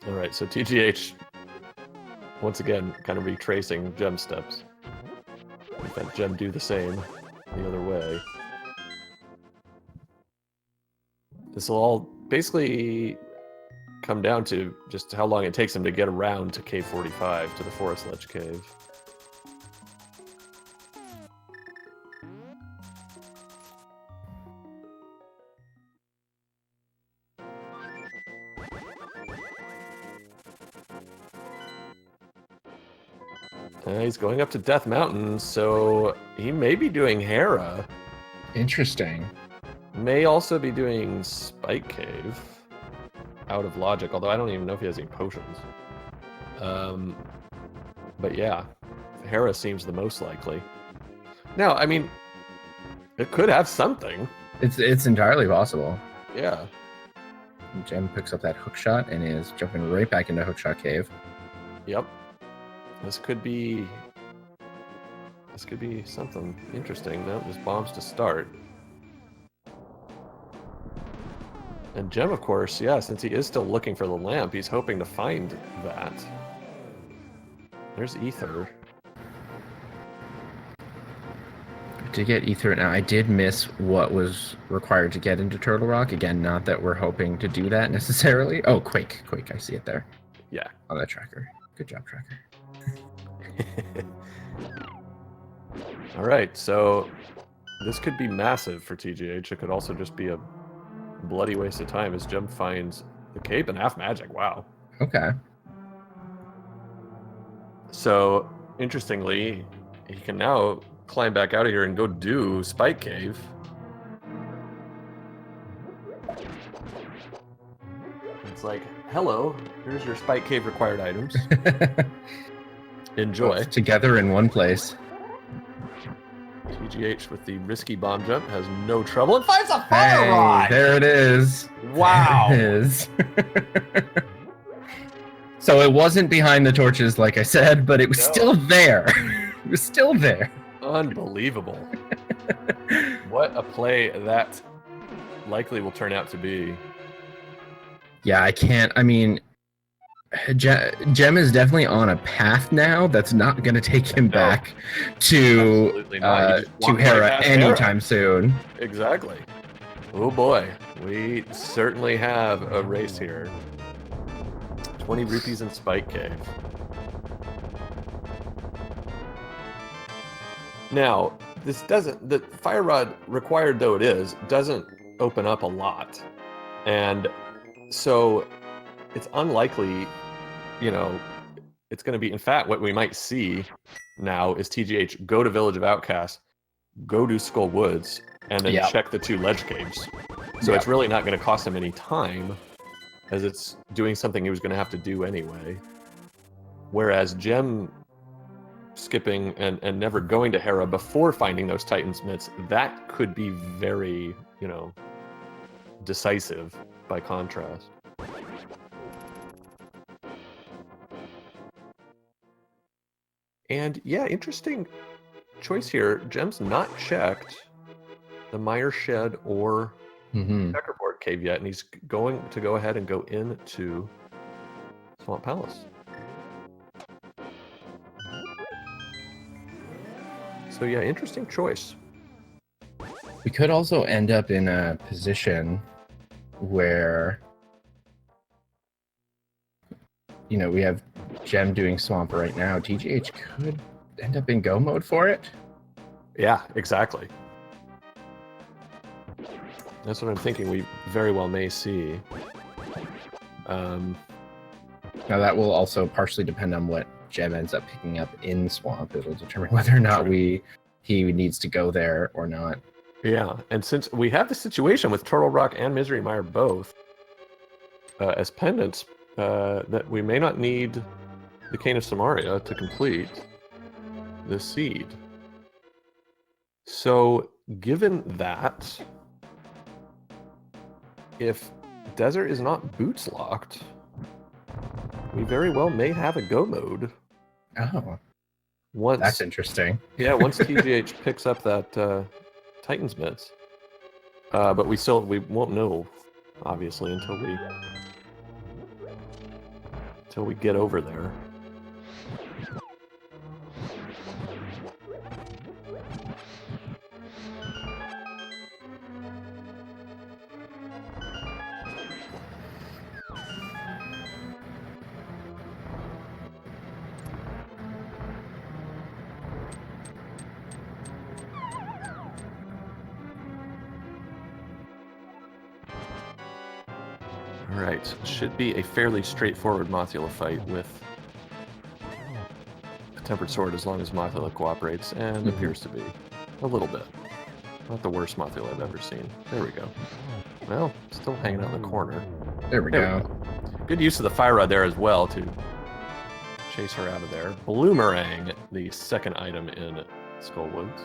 All right, so TGH, once again, kind of retracing Gem steps. We've had Gem do the same the other way. This will all basically come down to just how long it takes him to get around to Cave 45, to the Forest Ledge Cave. He's going up to Death Mountain, so he may be doing Hera. Interesting. May also be doing Spike Cave. Out of logic, although I don't even know if he has any potions. But yeah, Hera seems the most likely. Now, I mean, it could have something. It's entirely possible. Yeah. Gem picks up that hook shot and is jumping right back into Hookshot Cave. Yep. This could be something interesting. No, just bombs to start. And Gem, of course, yeah, since he is still looking for the lamp, he's hoping to find that. There's Ether. To get Ether now, I did miss what was required to get into Turtle Rock. Again, not that we're hoping to do that necessarily. Oh, Quake, I see it there. Yeah. On that tracker. Good job, tracker. All right, so this could be massive for TGH. It could also just be a bloody waste of time as Gem finds the cape and half magic. Wow. Okay. So, interestingly, he can now climb back out of here and go do Spike Cave. It's like, hello, here's your Spike Cave required items. Enjoy. Both together in one place. TGH with the risky bomb jump has no trouble and finds a fire rod. There it is. Wow. There it is. So it wasn't behind the torches, like I said, but it was still there. It was still there. Unbelievable. What a play that likely will turn out to be. Yeah, I mean, Jem is definitely on a path now that's not going to take him back to Absolutely not. He just to walked right Hera past anytime Hera. soon. Exactly. Oh boy, we certainly have a race here. 20 rupees in Spike Cave. Now, this doesn't, the Fire Rod, required though it is, doesn't open up a lot. And so it's unlikely, you know, it's going to be, in fact, what we might see now is TGH go to Village of Outcasts, go to Skull Woods, and then Yeah. check the 2 ledge caves. So it's really not going to cost him any time, as it's doing something he was going to have to do anyway. Whereas Gem skipping and never going to Hera before finding those Titan Smiths, that could be very, you know, decisive by contrast. And yeah, interesting choice here. Gem's not checked the Mire Shed or Checkerboard Cave yet, and he's going to go ahead and go into Swamp Palace. So yeah, interesting choice. We could also end up in a position where, you know, we have Gem doing Swamp right now. TGH could end up in go mode for it. Yeah, exactly. That's what I'm thinking we very well may see. Now that will also partially depend on what Gem ends up picking up in Swamp. It'll determine whether or not he needs to go there or not. Yeah, and since we have the situation with Turtle Rock and Misery Mire both as pendants, that we may not need the Cane of Samaria to complete the seed. So, given that, if Desert is not boots locked, we very well may have a go mode. Oh, once that's interesting. Yeah, once TGH picks up that Titan's Mitts. But we won't know, obviously, until we get over there. Alright, should be a fairly straightforward Mothula fight with a Tempered Sword as long as Mothula cooperates, and appears to be. A little bit. Not the worst Mothula I've ever seen. There we go. Well, still hanging out in the corner. There we go. Good use of the Fire Rod there as well to chase her out of there. Bloomerang, the second item in Skull Woods.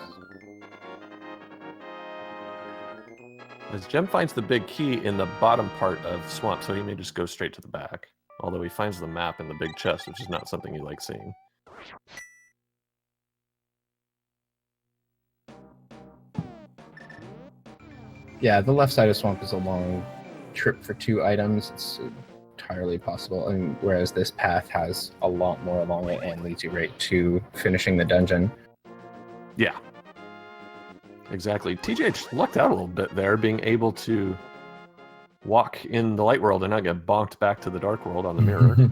As Gem finds the big key in the bottom part of Swamp, so he may just go straight to the back. Although he finds the map in the big chest, which is not something you like seeing. Yeah, the left side of Swamp is a long trip for 2 items. It's entirely possible. And whereas this path has a lot more along it and leads you right to finishing the dungeon. Yeah. Exactly. TGH lucked out a little bit there, being able to walk in the light world and not get bonked back to the dark world on the mirror.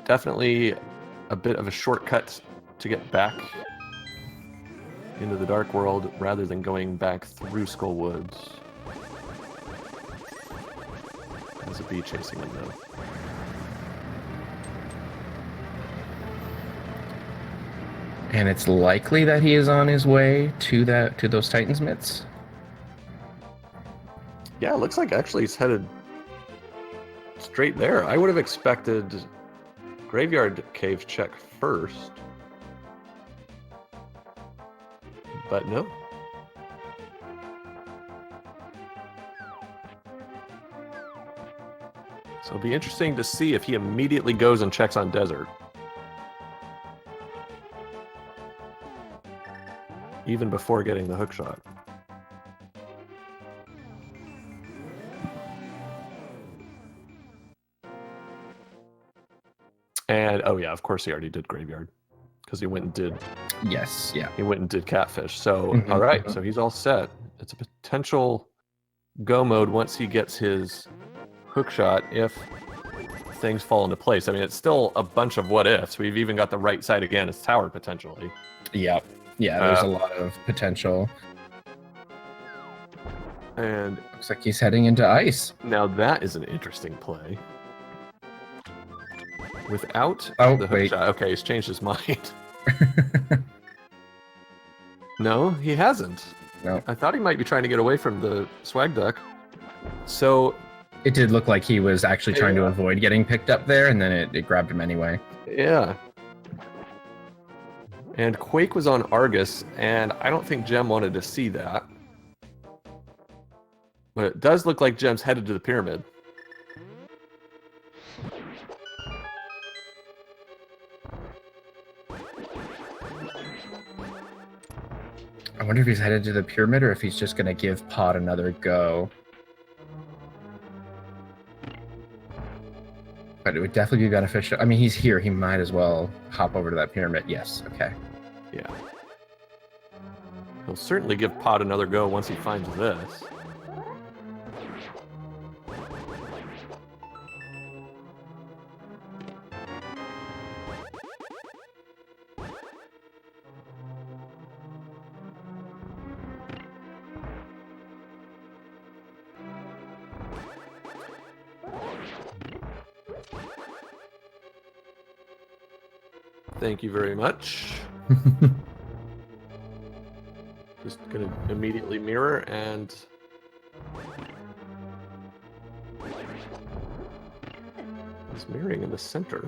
Definitely a bit of a shortcut to get back into the dark world rather than going back through Skull Woods. There's a bee chasing him though. And it's likely that he is on his way to those Titan's Mitts. Yeah, it looks like actually he's headed straight there. I would have expected Graveyard Cave check first. But no. So it'll be interesting to see if he immediately goes and checks on Desert. Even before getting the hook shot. And oh yeah, of course he already did graveyard because he went and did. Yes, yeah. He went and did catfish. So Mhm, all right, mhm. so he's all set. It's a potential go mode once he gets his hook shot if things fall into place. I mean, it's still a bunch of what ifs. We've even got the right side again as tower potentially. Yep. Yeah, there's a lot of potential. And looks like he's heading into ice. Now that is an interesting play. Without the hook shot. Okay, he's changed his mind. No, he hasn't. No. I thought he might be trying to get away from the swag duck. So it did look like he was actually trying to avoid getting picked up there, and then it grabbed him anyway. Yeah. And Quake was on Argus, and I don't think Gem wanted to see that. But it does look like Gem's headed to the pyramid. I wonder if he's headed to the pyramid or if he's just going to give Pod another go. But it would definitely be beneficial. I mean, he's here. He might as well hop over to that pyramid. Yes, okay. Yeah. He'll certainly give Pod another go once he finds this. Thank you very much. Just gonna immediately mirror and he's mirroring in the center.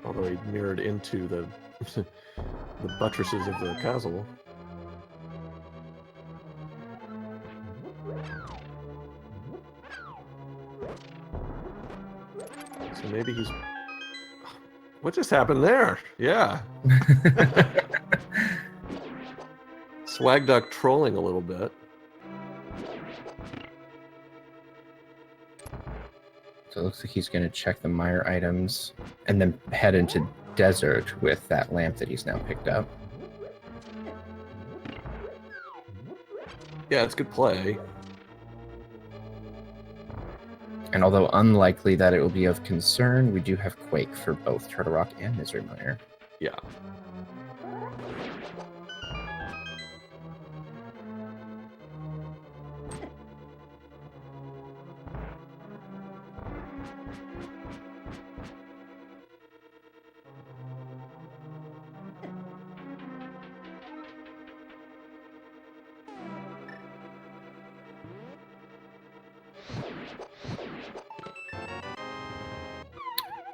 Although he mirrored into the the buttresses of the castle. So maybe he's... What just happened there? Yeah. Swag Duck trolling a little bit. So it looks like he's going to check the mire items and then head into desert with that lamp that he's now picked up. Yeah, it's good play. And although unlikely that it will be of concern, we do have Quake for both Turtle Rock and Misery Mire. Yeah.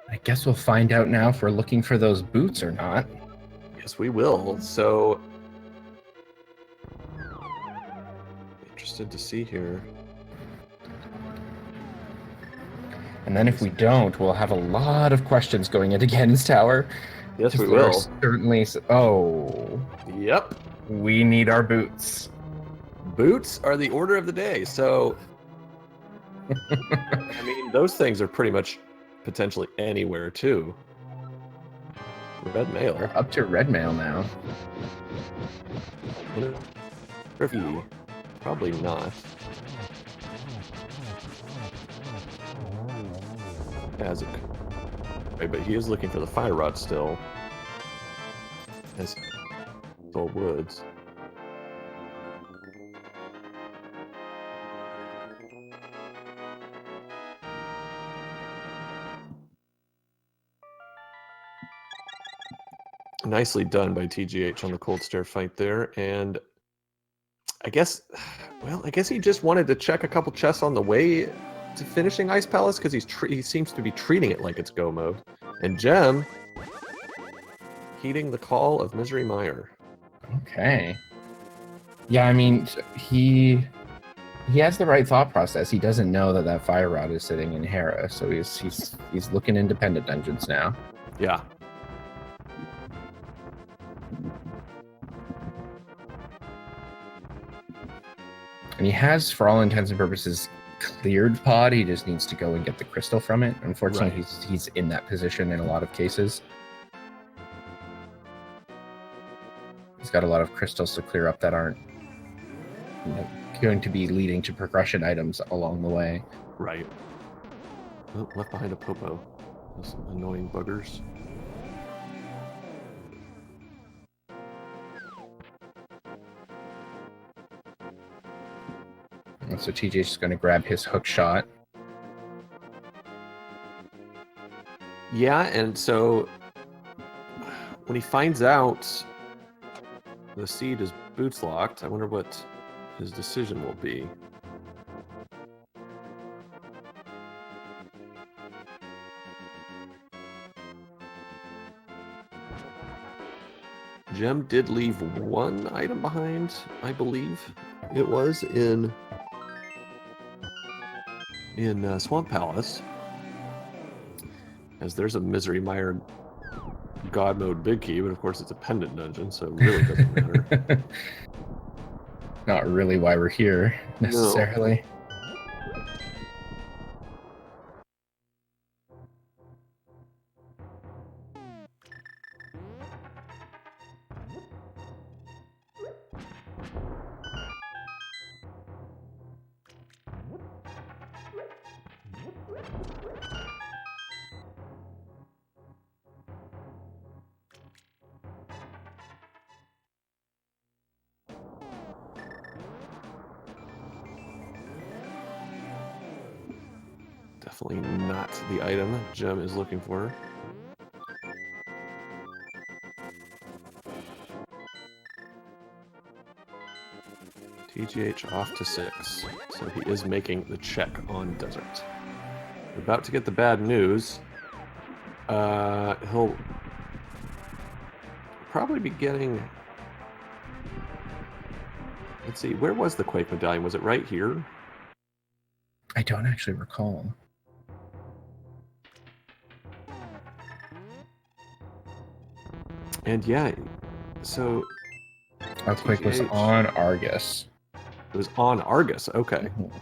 I guess we'll find out now if we're looking for those boots or not. Yes, we will. So, interested to see here. And then if we don't, we'll have a lot of questions going into Ganon's Tower. Yes, we will. Certainly. Oh. Yep. We need our boots. Boots are the order of the day. So, I mean, those things are pretty much potentially anywhere too. Red mail. We're up to red mail now. Probably not. As it, right, but he is looking for the fire rod still. As Soul Woods. Nicely done by TGH on the cold stare fight there, and I guess he just wanted to check a couple chests on the way to finishing Ice Palace because he seems to be treating it like it's go mode. And Gem heeding the call of Misery Mire. Okay. Yeah, I mean, he has the right thought process. He doesn't know that that fire rod is sitting in Hera, so he's looking independent dungeons now. Yeah. And he has, for all intents and purposes, cleared pod. He just needs to go and get the crystal from it. Unfortunately, Right. he's in that position in a lot of cases. He's got a lot of crystals to clear up that aren't going to be leading to progression items along the way. Right. Oh, left behind a Popo. Those annoying buggers. And so TJ is going to grab his hook shot. Yeah, and so when he finds out the seed is boots locked, I wonder what his decision will be. Gem did leave one item behind, I believe. It was in Swamp Palace. As there's a Misery Mire God mode big key, but of course it's a pendant dungeon, so it really doesn't matter. Not really why we're here, necessarily. Definitely not the item Gem is looking for. TGH off to 6, so he is making the check on Desert. We're about to get the bad news. He'll probably be getting... Let's see, where was the Quake Medallion? Was it right here? I don't actually recall. And yeah, so... Quake was on Argus. It was on Argus, okay. Mm-hmm.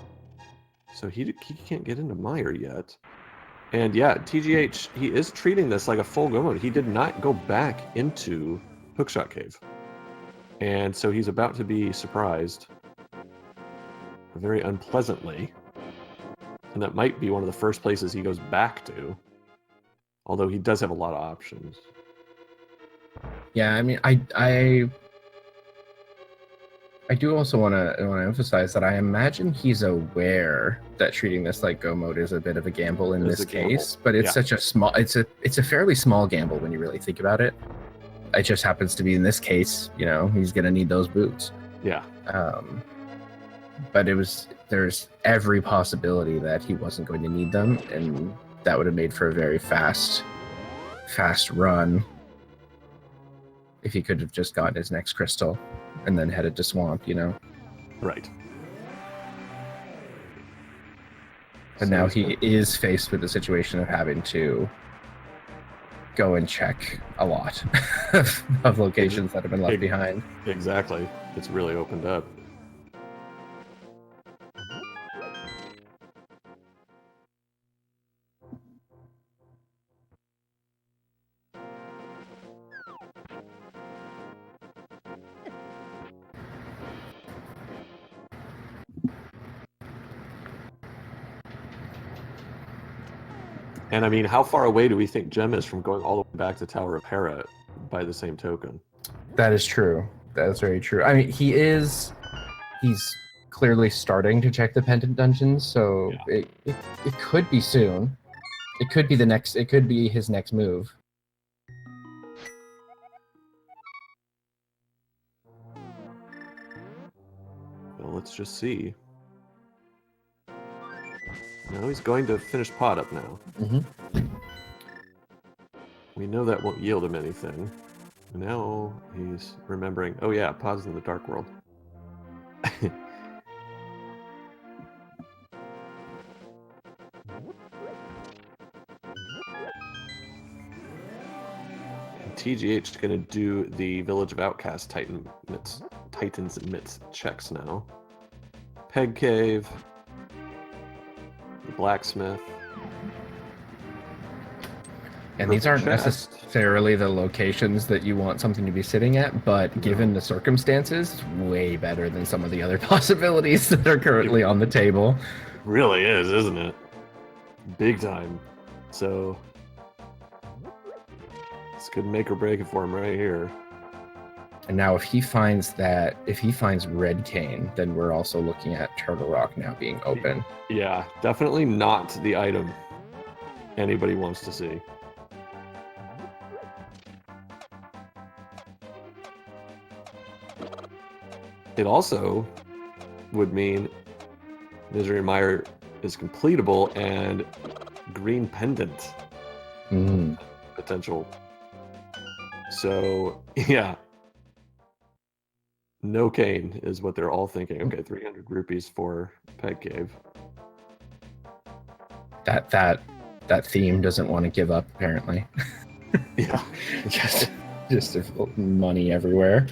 So he can't get into Mire yet. And yeah, TGH, he is treating this like a full go mode. He did not go back into Hookshot Cave. And so he's about to be surprised very unpleasantly. And that might be one of the first places he goes back to. Although he does have a lot of options. Yeah, I mean, I do also want to emphasize that I imagine he's aware that treating this like go mode is a bit of a gamble in this case, but it's such a small, it's a fairly small gamble when you really think about it. It just happens to be in this case, you know, he's going to need those boots. Yeah. But there's every possibility that he wasn't going to need them, and that would have made for a very fast run if he could have just gotten his next crystal and then headed to Swamp, you know? Right. But now he is faced with the situation of having to go and check a lot of locations that have been left behind. Exactly. It's really opened up. And I mean, how far away do we think Gem is from going all the way back to Tower of Hera by the same token? That is true. That is very true. I mean, he's clearly starting to check the pendant dungeons, so yeah. It could be soon. It could be his next move. Well, let's just see. No, he's going to finish pot up now. Mm-hmm. We know that won't yield him anything. Now he's remembering, oh yeah, pot's in the Dark World. TGH is going to do the Village of Outcast Titan's Mitts checks now. Peg Cave. blacksmith. And these aren't necessarily the locations that you want something to be sitting at, but given the circumstances, it's way better than some of the other possibilities that are currently on the table. It really is, isn't it? Big time. So this could make or break it for him right here. And now if he finds Red Cane, then we're also looking at Turtle Rock now being open. Yeah, definitely not the item anybody wants to see. It also would mean Misery Mire is completable and green pendant potential. So, yeah. No cane is what they're all thinking. Okay, 300 rupees for Peg Cave. That theme doesn't want to give up, apparently. Yeah. just money everywhere.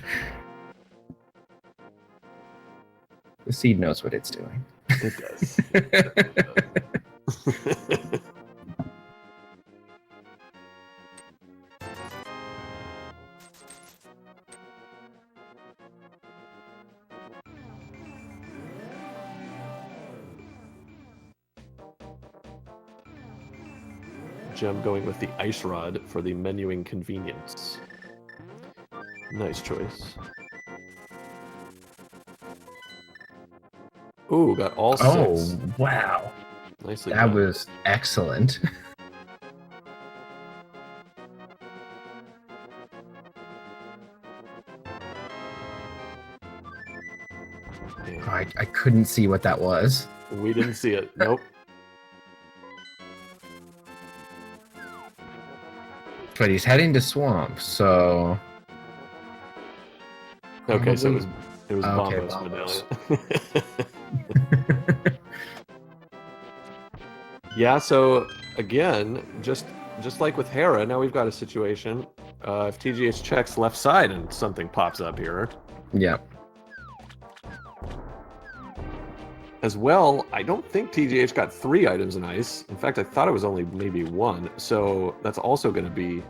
The seed knows what it's doing. It does. It does. Gem going with the ice rod for the menuing convenience. Nice choice. Ooh, got all six. Oh, wow. Nicely that done. Was excellent. Yeah. I couldn't see what that was. We didn't see it. Nope. But he's heading to Swamp, so... Okay, so it was Okay, Bombo's medallion. Yeah, so again, just like with Hera, now we've got a situation. If TGH checks left side and something pops up here. Yeah. As well, I don't think TGH got 3 items in ice. In fact, I thought it was only maybe 1. So that's also going to be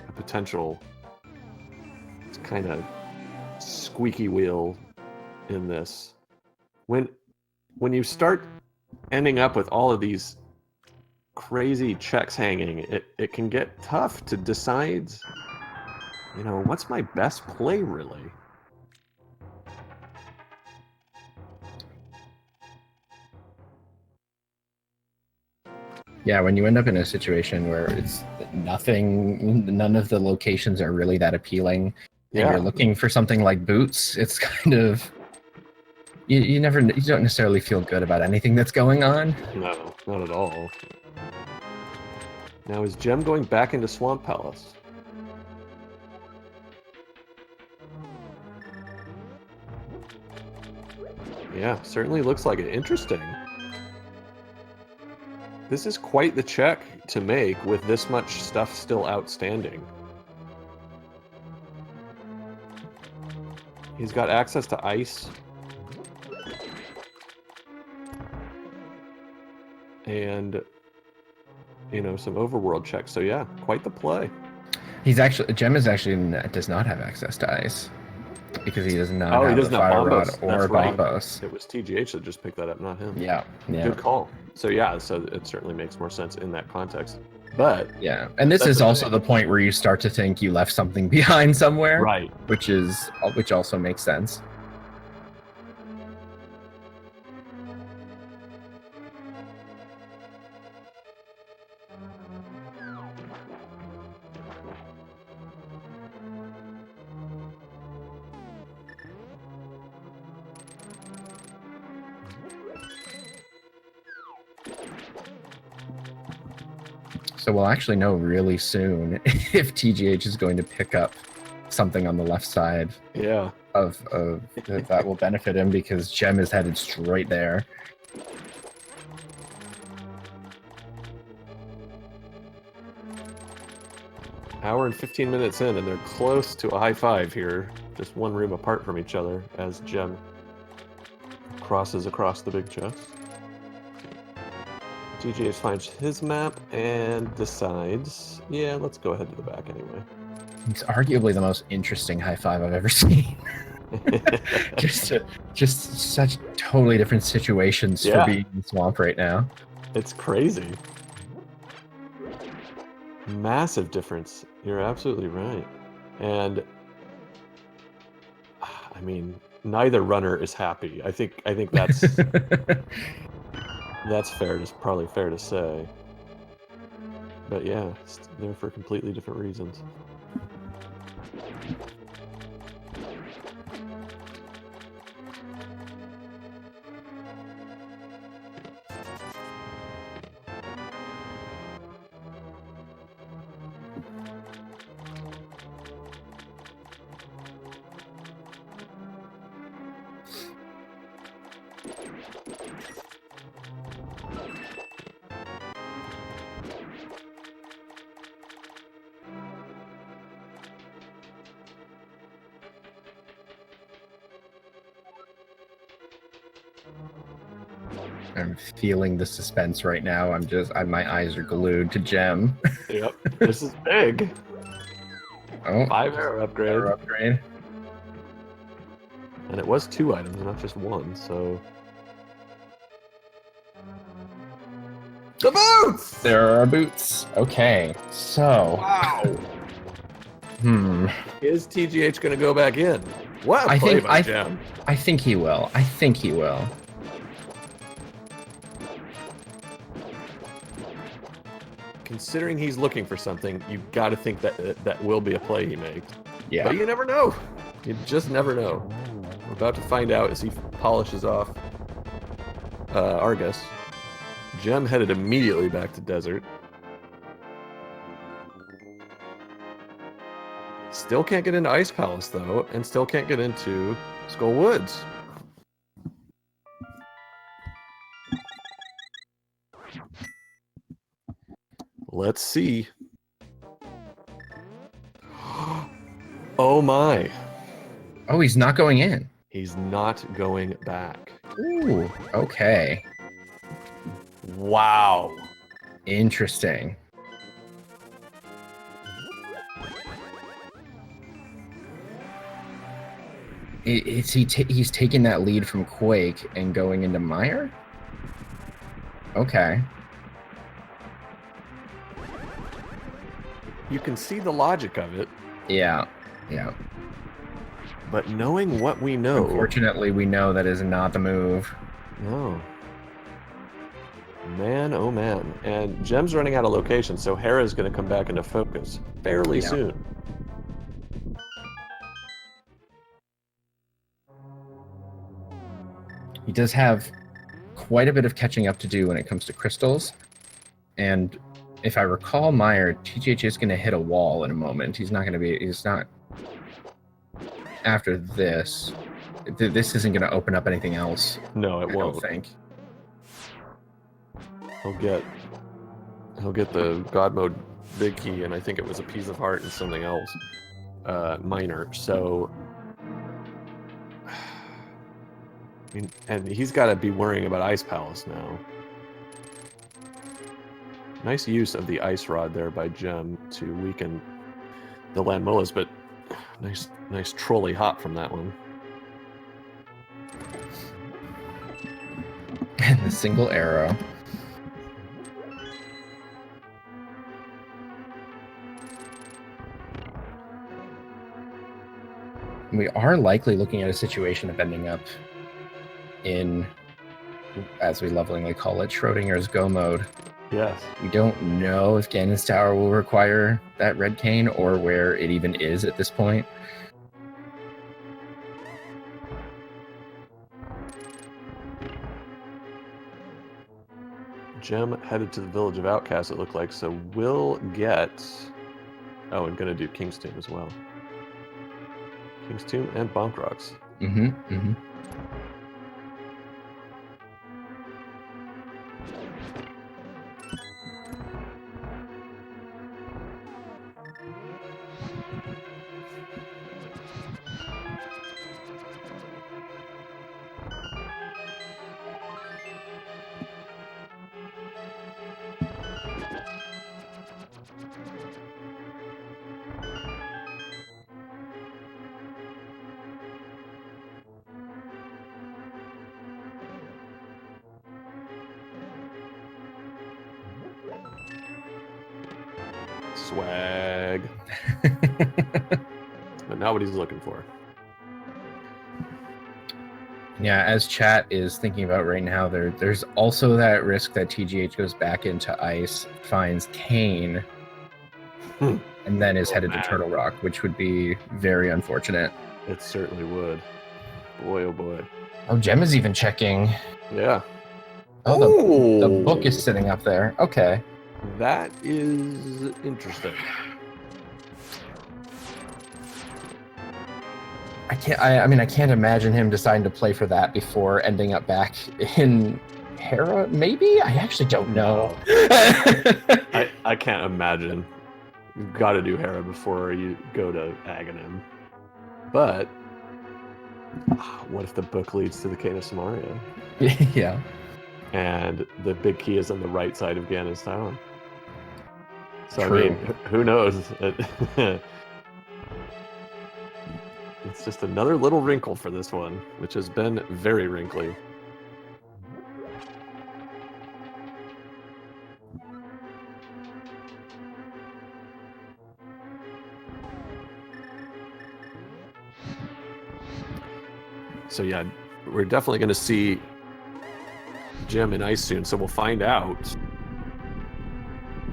a potential kind of squeaky wheel in this. When you start ending up with all of these crazy checks hanging, it can get tough to decide, what's my best play really? Yeah, when you end up in a situation where it's none of the locations are really that appealing, and you're looking for something like boots, it's kind of you don't necessarily feel good about anything that's going on. No, not at all. Now is Gem going back into Swamp Palace? Yeah, certainly looks like it. Interesting. This is quite the check to make with this much stuff still outstanding. He's got access to ice. And, some overworld checks. So yeah, quite the play. Gem does not have access to ice. Because he does not have the Fire Rod or Bombos. It was TGH that just picked that up, not him. Yeah. Good call. So yeah, so it certainly makes more sense in that context. But yeah, and this is also the point where you start to think you left something behind somewhere, right? Which also makes sense. So we'll actually know really soon if TGH is going to pick up something on the left side. Yeah. Of that will benefit him because Gem is headed straight there. Hour and 15 minutes in, and they're close to a high five here, just one room apart from each other as Gem crosses across the big chest. TGH finds his map and decides, yeah, let's go ahead to the back anyway. It's arguably the most interesting high five I've ever seen. just such totally different situations for Yeah. being in Swamp right now. It's crazy. Massive difference. You're absolutely right. And I mean, neither runner is happy. I think that's that's probably fair to say. But yeah, they're for completely different reasons. I'm feeling the suspense right now. My eyes are glued to Gem. Yep, this is big. Oh, 5 arrow upgrade. arrow upgrade. And it was 2 items, not just 1, so... The boots! There are boots. Okay, so... Wow! Is TGH going to go back in? What a play by Gem. I think he will. I think he will. Considering he's looking for something, you've got to think that that will be a play he makes. Yeah. But you never know. You just never know. We're about to find out as he polishes off Argus. Gem headed immediately back to Desert. Still can't get into Ice Palace, though, and still can't get into Skull Woods. Let's see. Oh my. Oh, he's not going in. He's not going back. Ooh, okay. Wow. Interesting. He's taking that lead from Quake and going into Mire? Okay. You can see the logic of it. Yeah, yeah. But knowing what we know... Unfortunately, we know that is not the move. No. Man, oh man. And Gem's running out of location, so Hera's going to come back into focus fairly soon. He does have quite a bit of catching up to do when it comes to crystals. And if I recall Mire, TGH is going to hit a wall in a moment. He's not... After this, this isn't going to open up anything else. No, it won't. I don't think. He'll get the God Mode big key, and I think it was a piece of heart and something else minor. So, I mean, and he's got to be worrying about Ice Palace now. Nice use of the Ice Rod there by Gem to weaken the Landmollas, but nice trolley hop from that one. And the single arrow. We are likely looking at a situation of ending up in, as we lovingly call it, Schrodinger's Go mode. Yes. We don't know if Ganon's Tower will require that red cane or where it even is at this point. Gem headed to the Village of Outcasts, it looked like, so we'll get... Oh, and gonna do King's Tomb as well. King's Tomb and Bonk Rocks. Mm-hmm. Swag. But not what he's looking for. Yeah, as chat is thinking about right now, there's also that risk that TGH goes back into ice, finds Kane, and then is headed to Turtle Rock, which would be very unfortunate. It certainly would. Boy, oh boy. Oh, Gem is even checking. Yeah. Oh, the book is sitting up there. Okay. That is interesting. I mean, I can't imagine him deciding to play for that before ending up back in Hera. Maybe? I actually don't know. I can't imagine. You've got to do Hera before you go to Aghanim. But what if the book leads to the Cane of Samaria? Yeah. And the big key is on the right side of Ganon's Town. So, True. I mean, who knows? It's just another little wrinkle for this one, which has been very wrinkly. So yeah, we're definitely going to see Gem in ice soon, so we'll find out.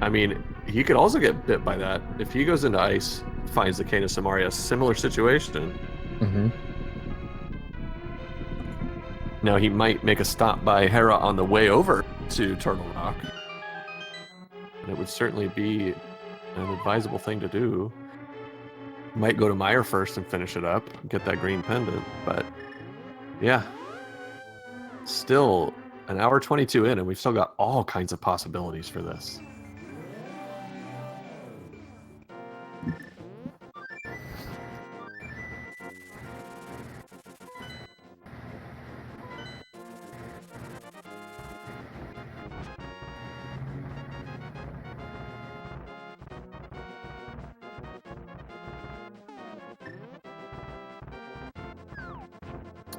I mean, he could also get bit by that. If he goes into ice, finds the Cane of Samaria, similar situation. Mm-hmm. Now, he might make a stop by Hera on the way over to Turtle Rock. And it would certainly be an advisable thing to do. Might go to Meyer first and finish it up, get that green pendant, but yeah. Still an hour 22 in, and we've still got all kinds of possibilities for this.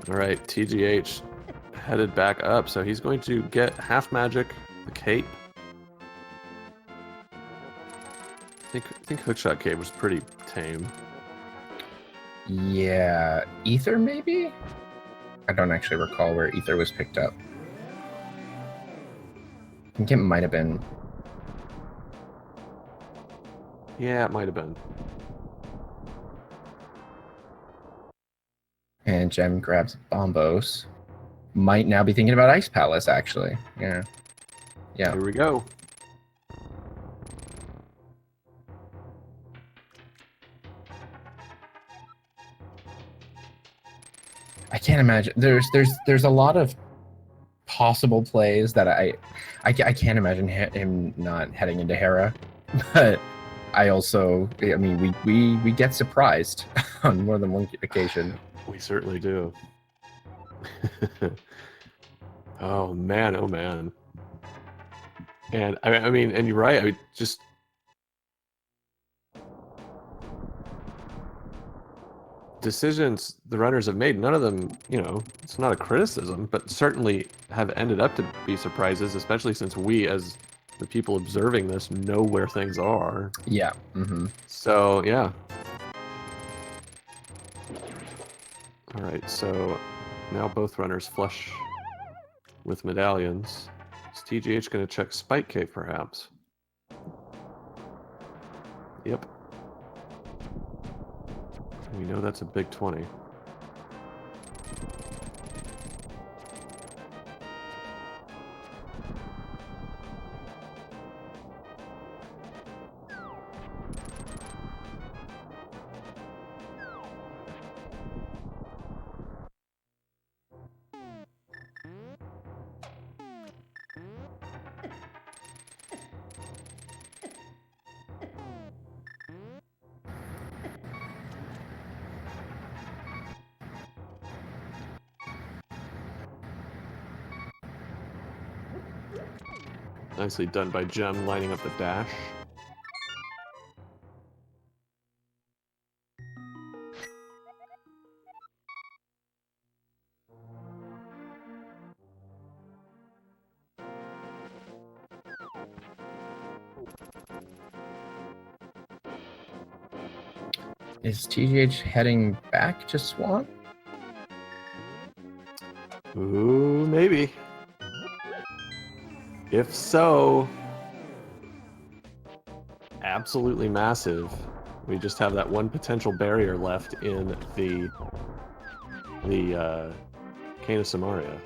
All right, TGH headed back up, so he's going to get half magic, the cape. I think Hookshot Cape was pretty tame. Yeah, Ether maybe? I don't actually recall where Ether was picked up. I think it might have been. Yeah, it might have been. And Gem grabs Bombos. Might now be thinking about Ice Palace, actually. Yeah. Yeah. Here we go. I can't imagine. There's a lot of possible plays that I can't imagine him not heading into Hera, but I mean we get surprised on more than one occasion. We certainly do. Oh man, oh man. And I mean, and you're right. I mean, just decisions the runners have made, none of them, you know, it's not a criticism, but certainly have ended up to be surprises, especially since we, as the people observing this, know where things are. Yeah. Mm-hmm. So, yeah. All right, so now both runners flush with medallions. Is TGH going to check Spike Cave, perhaps? Yep. We know that's a big 20. Nicely done by Gem, lining up the dash. Is TGH heading back to Swamp? Ooh, maybe. If so, absolutely massive. We just have that one potential barrier left in the Cane of Samaria.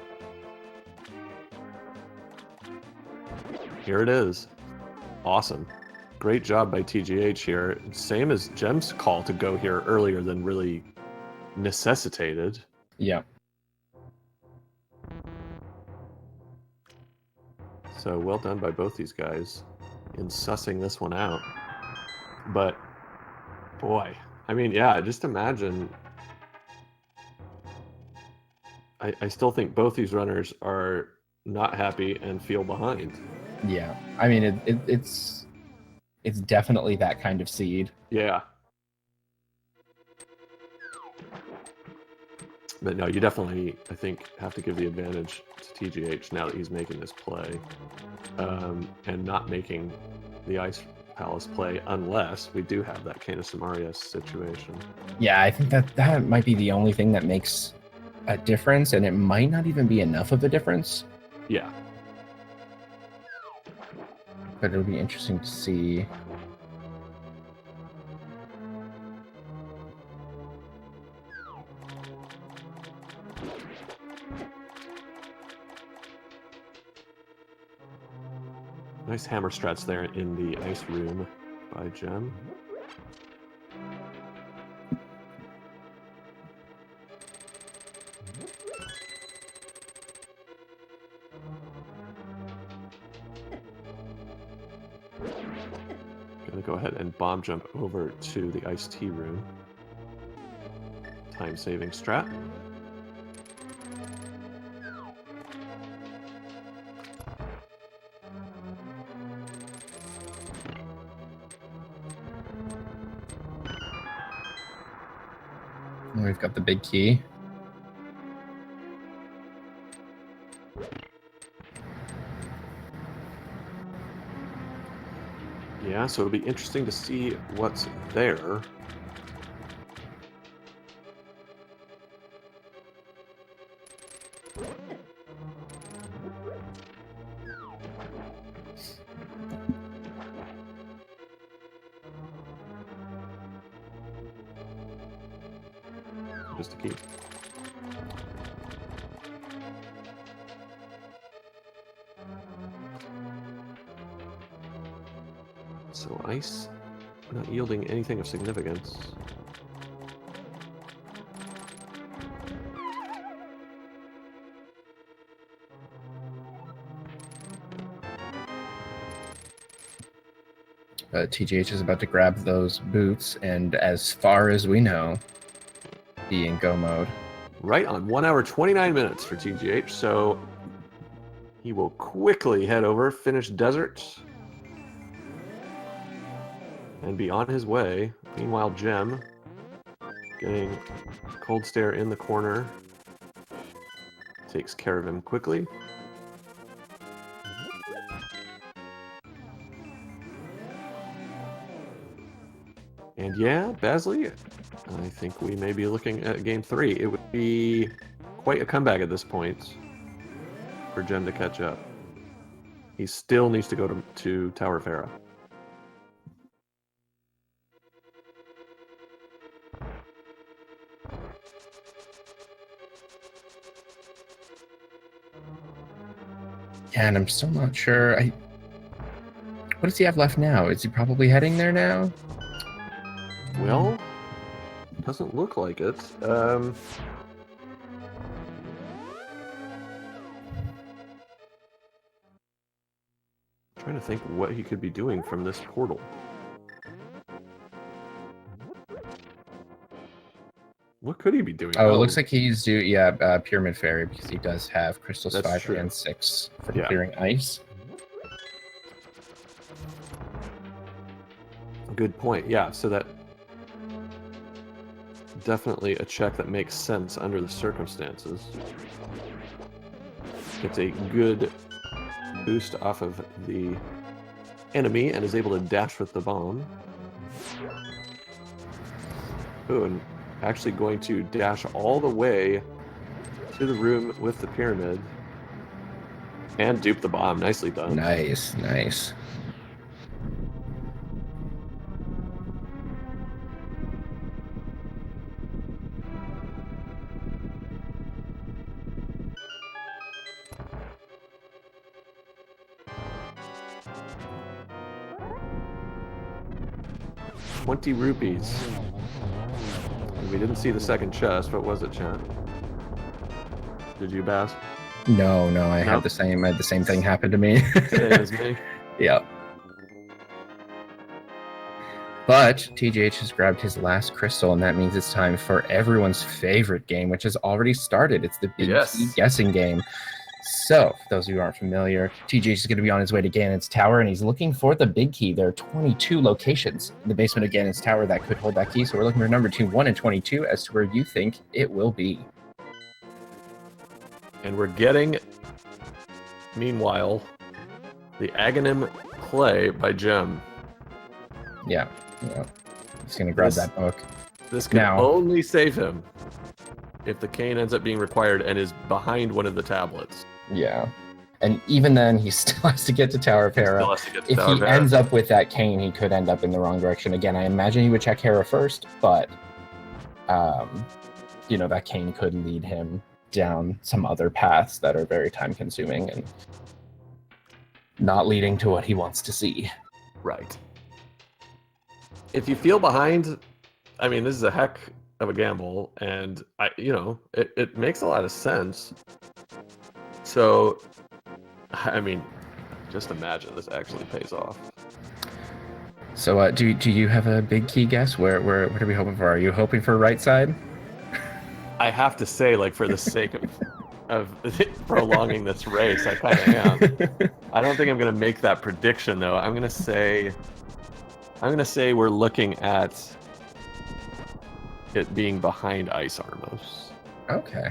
Here it is. Awesome. Great job by TGH here. Same as Gem's call to go here earlier than really necessitated. Yeah. So well done by both these guys in sussing this one out. But boy, I mean, yeah, just imagine. I still think both these runners are not happy and feel behind. Yeah. I mean, it's definitely that kind of seed. Yeah. But no, you definitely, I think, have to give the advantage to TGH now that he's making this play. And not making the Ice Palace play unless we do have that Cane of Samaria situation. Yeah, I think that might be the only thing that makes a difference, and it might not even be enough of a difference. Yeah. But it'll be interesting to see. Nice hammer strats there in the ice room by Gem. Gonna go ahead and bomb jump over to the iced tea room. Time saving strat. And we've got the big key. Yeah, so it'll be interesting to see what's there. Just a key. So ice, not yielding anything of significance. TGH is about to grab those boots, and as far as we know, be in go mode. Right on 1 hour 29 minutes for TGH, so he will quickly head over, finish desert, and be on his way. Meanwhile, Gem getting cold stare in the corner, takes care of him quickly. And yeah, Basley, I think we may be looking at game 3. It would be quite a comeback at this point for Gem to catch up. He still needs to go to Tower Farah. Yeah, and I'm still not sure. What does he have left now? Is he probably heading there now? Well, doesn't look like it. Trying to think what he could be doing from this portal. What could he be doing? Oh, it looks like he's Pyramid Fairy, because he does have crystals That's 5 true. and 6 for Yeah. clearing ice. Good point. Yeah, so that definitely a check that makes sense under the circumstances. Gets a good boost off of the enemy and is able to dash with the bomb. Ooh, and actually going to dash all the way to the room with the pyramid. And dupe the bomb. Nicely done. Nice, nice. ₹20. We didn't see the second chest. What was it, chat? Did you, Baz? No, I had the same thing happen to me. Same as me. Yep. But TGH has grabbed his last crystal, and that means it's time for everyone's favorite game, which has already started. It's the Big Key guessing game. So, for those of you who aren't familiar, TGH is going to be on his way to Ganon's Tower, and he's looking for the Big Key. There are 22 locations in the basement of Ganon's Tower that could hold that key, so we're looking for number 2, 1, and 22 as to where you think it will be. And we're getting, meanwhile, the Aghanim Clay by Gem. Yeah. He's going to grab that book. This can only save him if the cane ends up being required and is behind one of the tablets. Yeah. And even then, he still has to get to Tower of Hera. If he ends up with that cane, he could end up in the wrong direction. Again, I imagine he would check Hera first, but, that cane could lead him down some other paths that are very time-consuming and not leading to what he wants to see. Right. If you feel behind, I mean, this is a heck of a gamble, and it makes a lot of sense. So, I mean, just imagine this actually pays off. So, do you have a big key guess? What are we hoping for? Are you hoping for right side? I have to say, like, for the sake of prolonging this race, I kind of am. I don't think I'm going to make that prediction, though. I'm going to say we're looking at it being behind Ice Armos. Okay.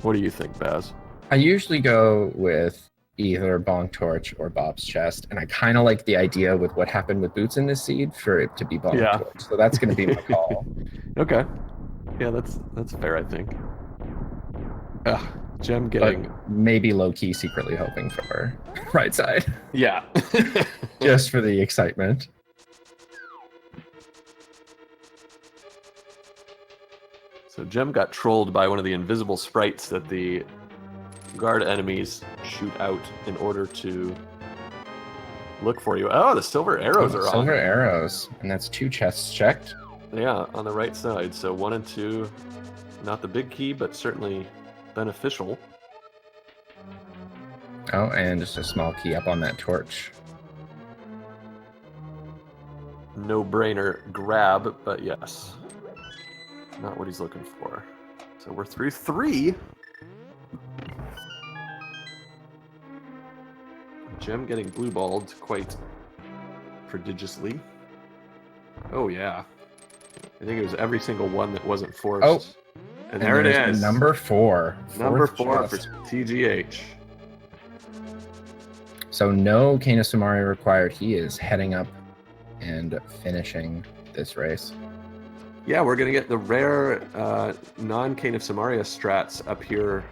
What do you think, Baz? I usually go with either Bong Torch or Bob's Chest, and I kind of like the idea with what happened with Boots in this seed for it to be Bong Torch. So that's going to be my call. Okay. Yeah, that's fair, I think. Gem getting... But maybe low-key secretly hoping for right side. Yeah. Just for the excitement. So Gem got trolled by one of the invisible sprites that the guard enemies shoot out in order to look for you. Oh, the silver arrows are on. Silver arrows. And that's 2 chests checked. Yeah, on the right side. So 1 and 2, not the big key, but certainly beneficial. Oh, and just a small key up on that torch. No-brainer grab, but yes. Not what he's looking for. So we're through 3. Gem getting blue-balled quite prodigiously. Oh, yeah. I think it was every single one that wasn't forced. Oh, and there it is. Number 4. Number 4 for TGH. So no Cane of Samaria required. He is heading up and finishing this race. Yeah, we're going to get the rare non-Cane of Samaria strats up here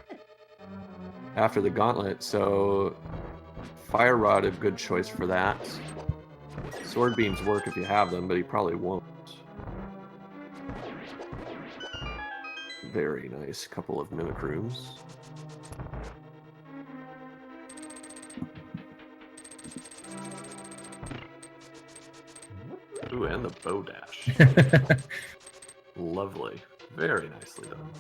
after the gauntlet. So Fire Rod, a good choice for that. Sword Beams work if you have them, but he probably won't. Very nice. Couple of Mimic Rooms. Ooh, and the Bow Dash. Lovely. Very nicely done.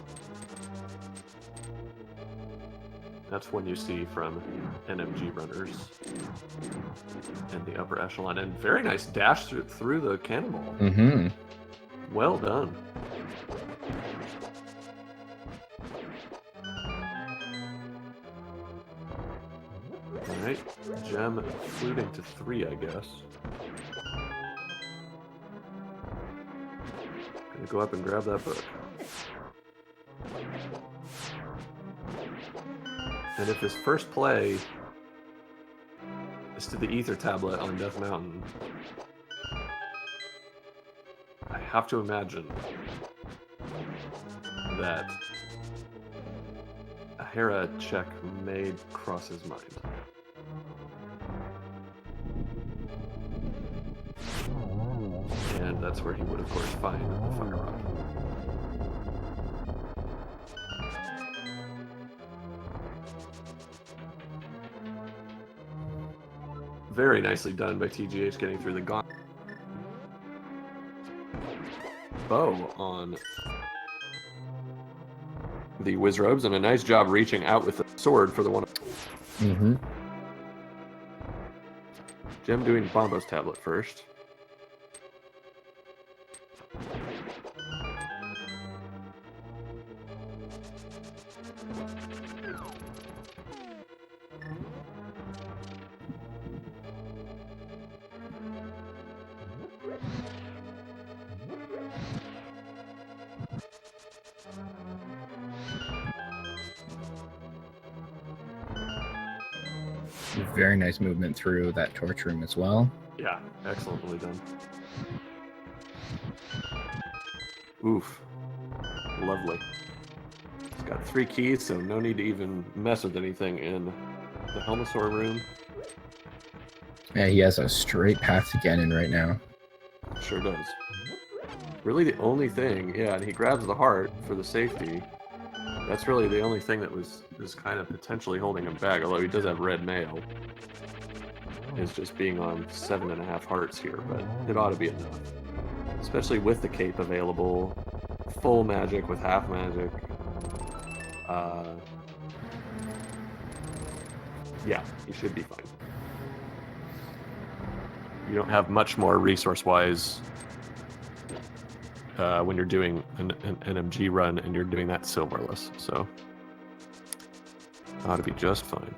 That's one you see from NMG runners in the upper echelon. And very nice dash through the cannonball. Mm-hmm. Well done. Alright, Gem fluting to 3, I guess. Gonna go up and grab that book. And if his first play is to the Ether Tablet on Death Mountain, I have to imagine that a Hera check may cross his mind. And that's where he would, of course, find the Fire Rod. Very nicely done by TGH getting through the gauntlet. Bow on the Wizrobes, and a nice job reaching out with the sword for the one. Mm-hmm. Gem doing Bombo's tablet first. Very nice movement through that torch room as well. Yeah, excellently done. Oof. Lovely. It's got 3 keys, so no need to even mess with anything in the Helmasaur room. Yeah, he has a straight path to Ganon right now. Sure does. Really the only thing, yeah, and he grabs the heart for the safety. That's really the only thing that was kind of potentially holding him back, although he does have red mail. Is just being on 7.5 hearts here, but it ought to be enough. Especially with the cape available, full magic with half magic. Yeah, he should be fine. You don't have much more resource-wise when you're doing an MG run and you're doing that silverless, so ought to be just fine.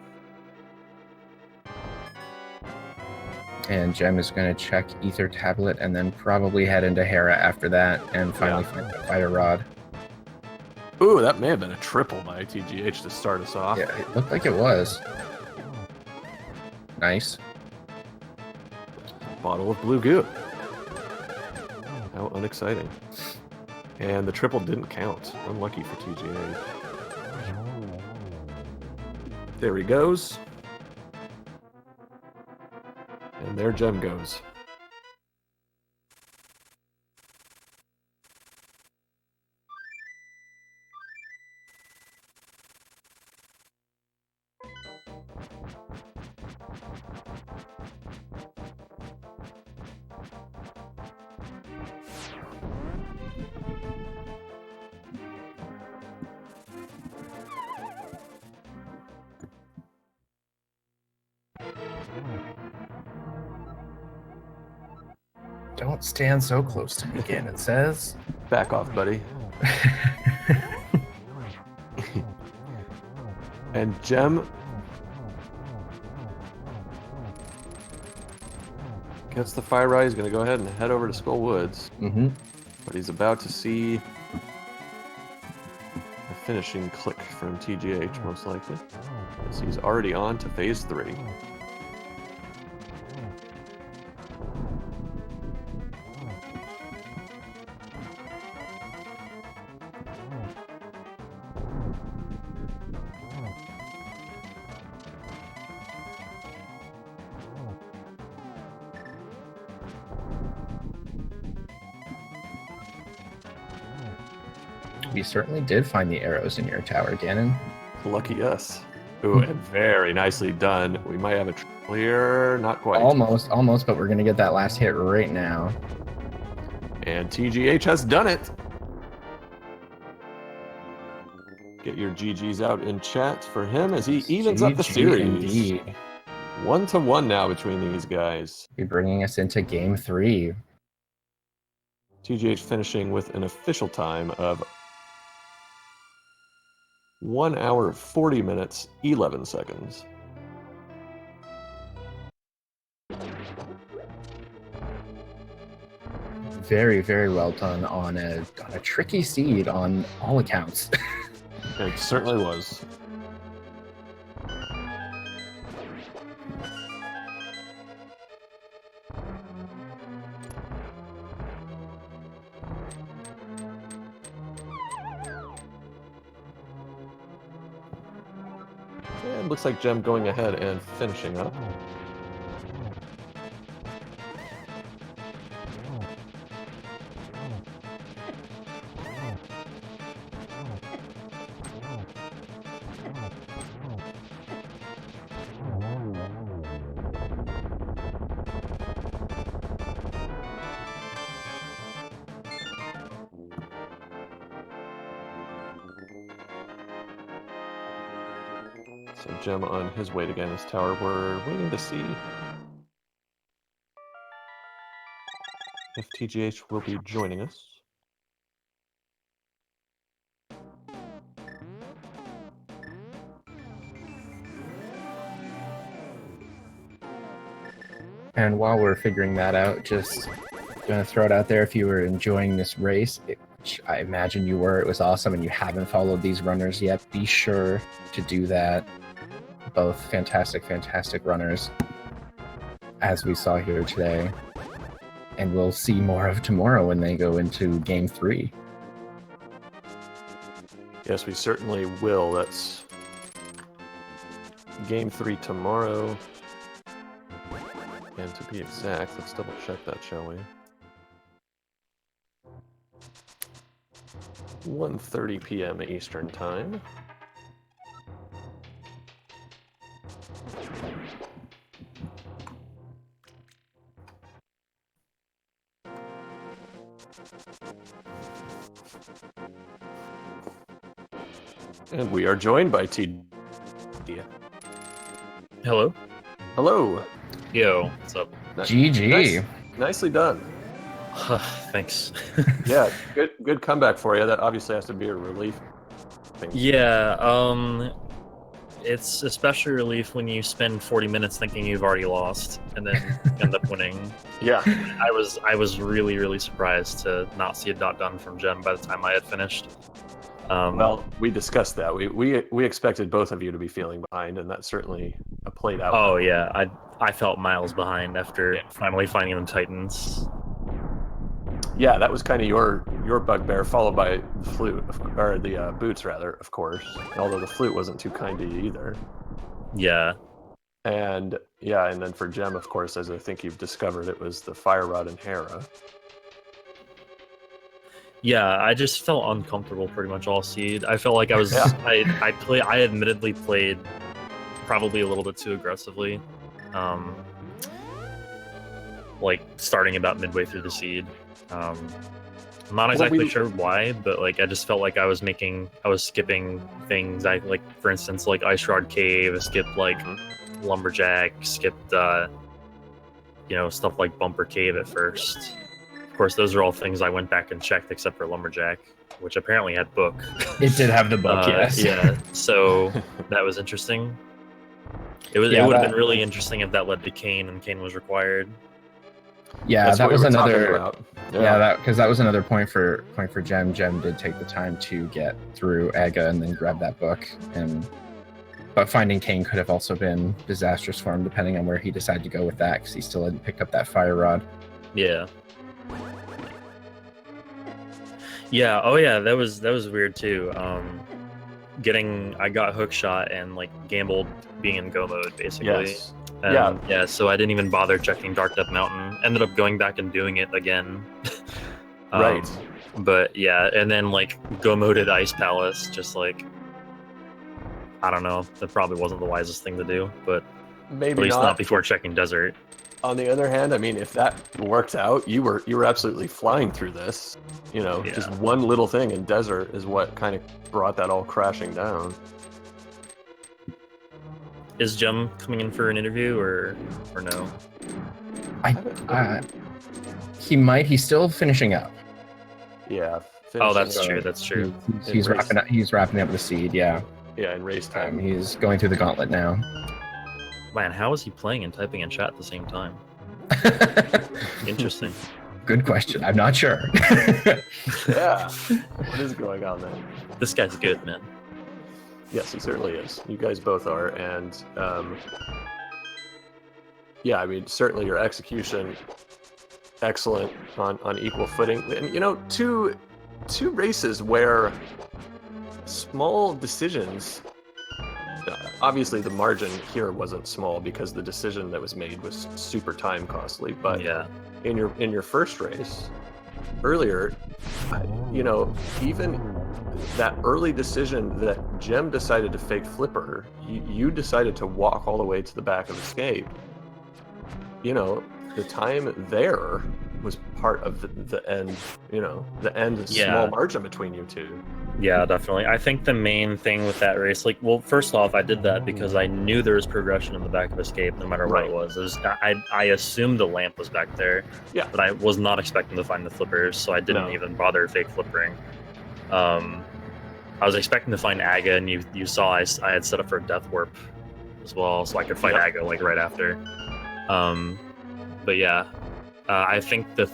And Gem is going to check Ether Tablet and then probably head into Hera after that and finally find the Fire Rod. Ooh, that may have been a triple by TGH to start us off. Yeah, it looked like it was. Nice. Bottle of blue goo. How unexciting. And the triple didn't count. Unlucky for TGH. There he goes. And there Gem goes. Don't stand so close to me again, it says. Back off, buddy. And Gem gets the Fire Rod. He's going to go ahead and head over to Skull Woods. Mm-hmm. But he's about to see a finishing click from TGH, most likely. As he's already on to Phase 3. We certainly did find the arrows in your tower, Ganon. Lucky us. Ooh, and very nicely done. We might have a triple here. Not quite. Almost, but we're going to get that last hit right now. And TGH has done it. Get your GGs out in chat for him as he evens up the series. Indeed. 1-1 now between these guys. Be bringing us into Game 3. TGH finishing with an official time of 1 hour, 40 minutes, 11 seconds. Very, very well done on a tricky seed on all accounts. It certainly was. And looks like Jem going ahead and finishing up. So Jem on his way to Gannis Tower. We're waiting to see if TGH will be joining us. And while we're figuring that out, just gonna throw it out there, if you were enjoying this race, which I imagine you were, it was awesome, and you haven't followed these runners yet, be sure to do that. Both fantastic runners, as we saw here today. And we'll see more of tomorrow when they go into Game 3. Yes, we certainly will. That's Game 3 tomorrow. And to be exact, let's double check that, shall we? 1:30 p.m. Eastern Time. And we are joined by T. Hello. Hello. Yo, what's up? GG. Nicely done. Thanks. Yeah, good comeback for you. That obviously has to be a relief. Yeah, it's especially relief when you spend 40 minutes thinking you've already lost and then end up winning. Yeah. I was really surprised to not see a dot done from Jem by the time I had finished. Well, we discussed that. We expected both of you to be feeling behind, and that certainly played out. Oh yeah, I felt miles behind after finally finding the Titans. Yeah, that was kind of your bugbear, followed by the flute, or the boots rather, of course. Although the flute wasn't too kind to you either. Yeah. And yeah, and then for Jem, of course, as I think you've discovered, it was the Fire Rod and Hera. Yeah, I just felt uncomfortable pretty much all seed. I felt like I was I admittedly played probably a little bit too aggressively. Like starting about midway through the seed. I'm not exactly sure why, but like I just felt like I was skipping things. I like, for instance, like Ice Rod Cave, I skipped like Lumberjack, skipped stuff like Bumper Cave at first. Of course, those are all things I went back and checked, except for Lumberjack, which apparently had book. It did have the book, yes. Yeah, so that was interesting. It would have been really interesting if that led to Kane and Kane was required. Yeah, that's that was another. Yeah, because that was another point for Jem. Jem did take the time to get through Aga and then grab that book, but finding Kane could have also been disastrous for him, depending on where he decided to go with that, because he still hadn't picked up that Fire Rod. Yeah. Yeah. Oh yeah, that was weird too. I got hook shot and like gambled being in go mode basically. Yes. Yeah, so I didn't even bother checking Dark Death Mountain. Ended up going back and doing it again. Right. But yeah, and then like go moded Ice Palace, just like, I don't know, that probably wasn't the wisest thing to do, but maybe at least not before checking Desert. On the other hand, I mean, if that worked out, you were absolutely flying through this. Just one little thing in Desert is what kind of brought that all crashing down. Is Jem coming in for an interview or no? He might. He's still finishing up. Yeah. Oh, that's true. That's true. He's wrapping up. He's wrapping up the seed. Yeah. Yeah, in race time. He's going through the gauntlet now. Man, how is he playing and typing in chat at the same time? Interesting. Good question. I'm not sure. Yeah. What is going on there? This guy's good, man. Yes, he certainly is. You guys both are, and yeah, I mean, certainly your execution, excellent on equal footing. And two races where small decisions obviously the margin here wasn't small because the decision that was made was super time costly. But Yeah. in your first race earlier, you know, even that early decision that Jem decided to fake flipper, you decided to walk all the way to the back of escape. You know, the time there was part of the end, you know, the end small margin between you two. Yeah, definitely. I think the main thing with that race, like, well, first off, I did that because I knew there was progression in the back of escape, no matter what it was. I assumed the lamp was back there, but I was not expecting to find the flippers, so I didn't even bother fake flippering. I was expecting to find Aga, and you saw I had set up for a death warp as well, so I could fight Aga like right after. But yeah, I think the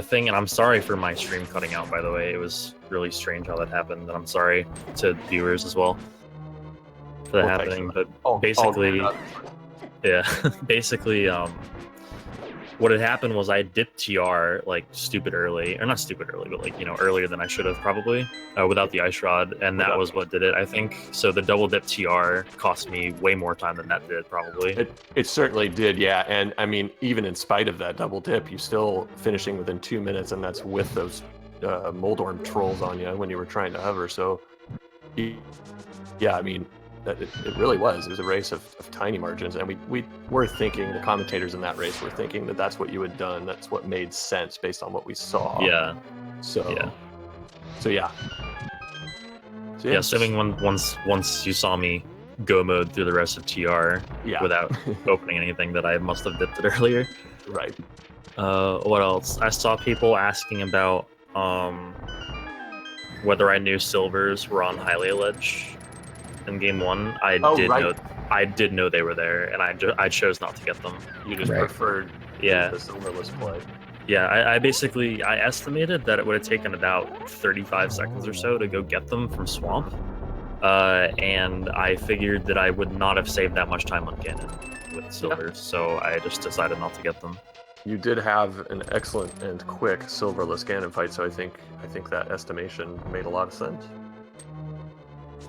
thing, and I'm sorry for my stream cutting out, by the way. It was really strange how that happened, and I'm sorry to viewers as well for that happening. But basically, basically, what had happened was I dipped TR like stupid early, or not stupid early, but like, you know, earlier than I should have probably, without the ice rod, and that was what did it, I think. So the double dip TR cost me way more time than that did probably. It certainly did, yeah. And I mean, even in spite of that double dip, you still finishing within 2 minutes, and that's with those Moldorm trolls on you when you were trying to hover. So yeah, I mean, it really was. It was a race of tiny margins, and we were thinking, the commentators in that race were thinking that that's what you had done. That's what made sense based on what we saw. Yeah. So yeah. Assuming once you saw me go mode through the rest of TR without opening anything that I must have dipped it earlier. Right. What else? I saw people asking about whether I knew silvers were on Hylia Ledge in game 1. I did know they were there, and I chose not to get them. You just preferred the silverless play. Yeah, I estimated that it would have taken about 35 seconds or so to go get them from Swamp, and I figured that I would not have saved that much time on Ganon with silvers, so I just decided not to get them. You did have an excellent and quick silverless Ganon fight, so I think that estimation made a lot of sense.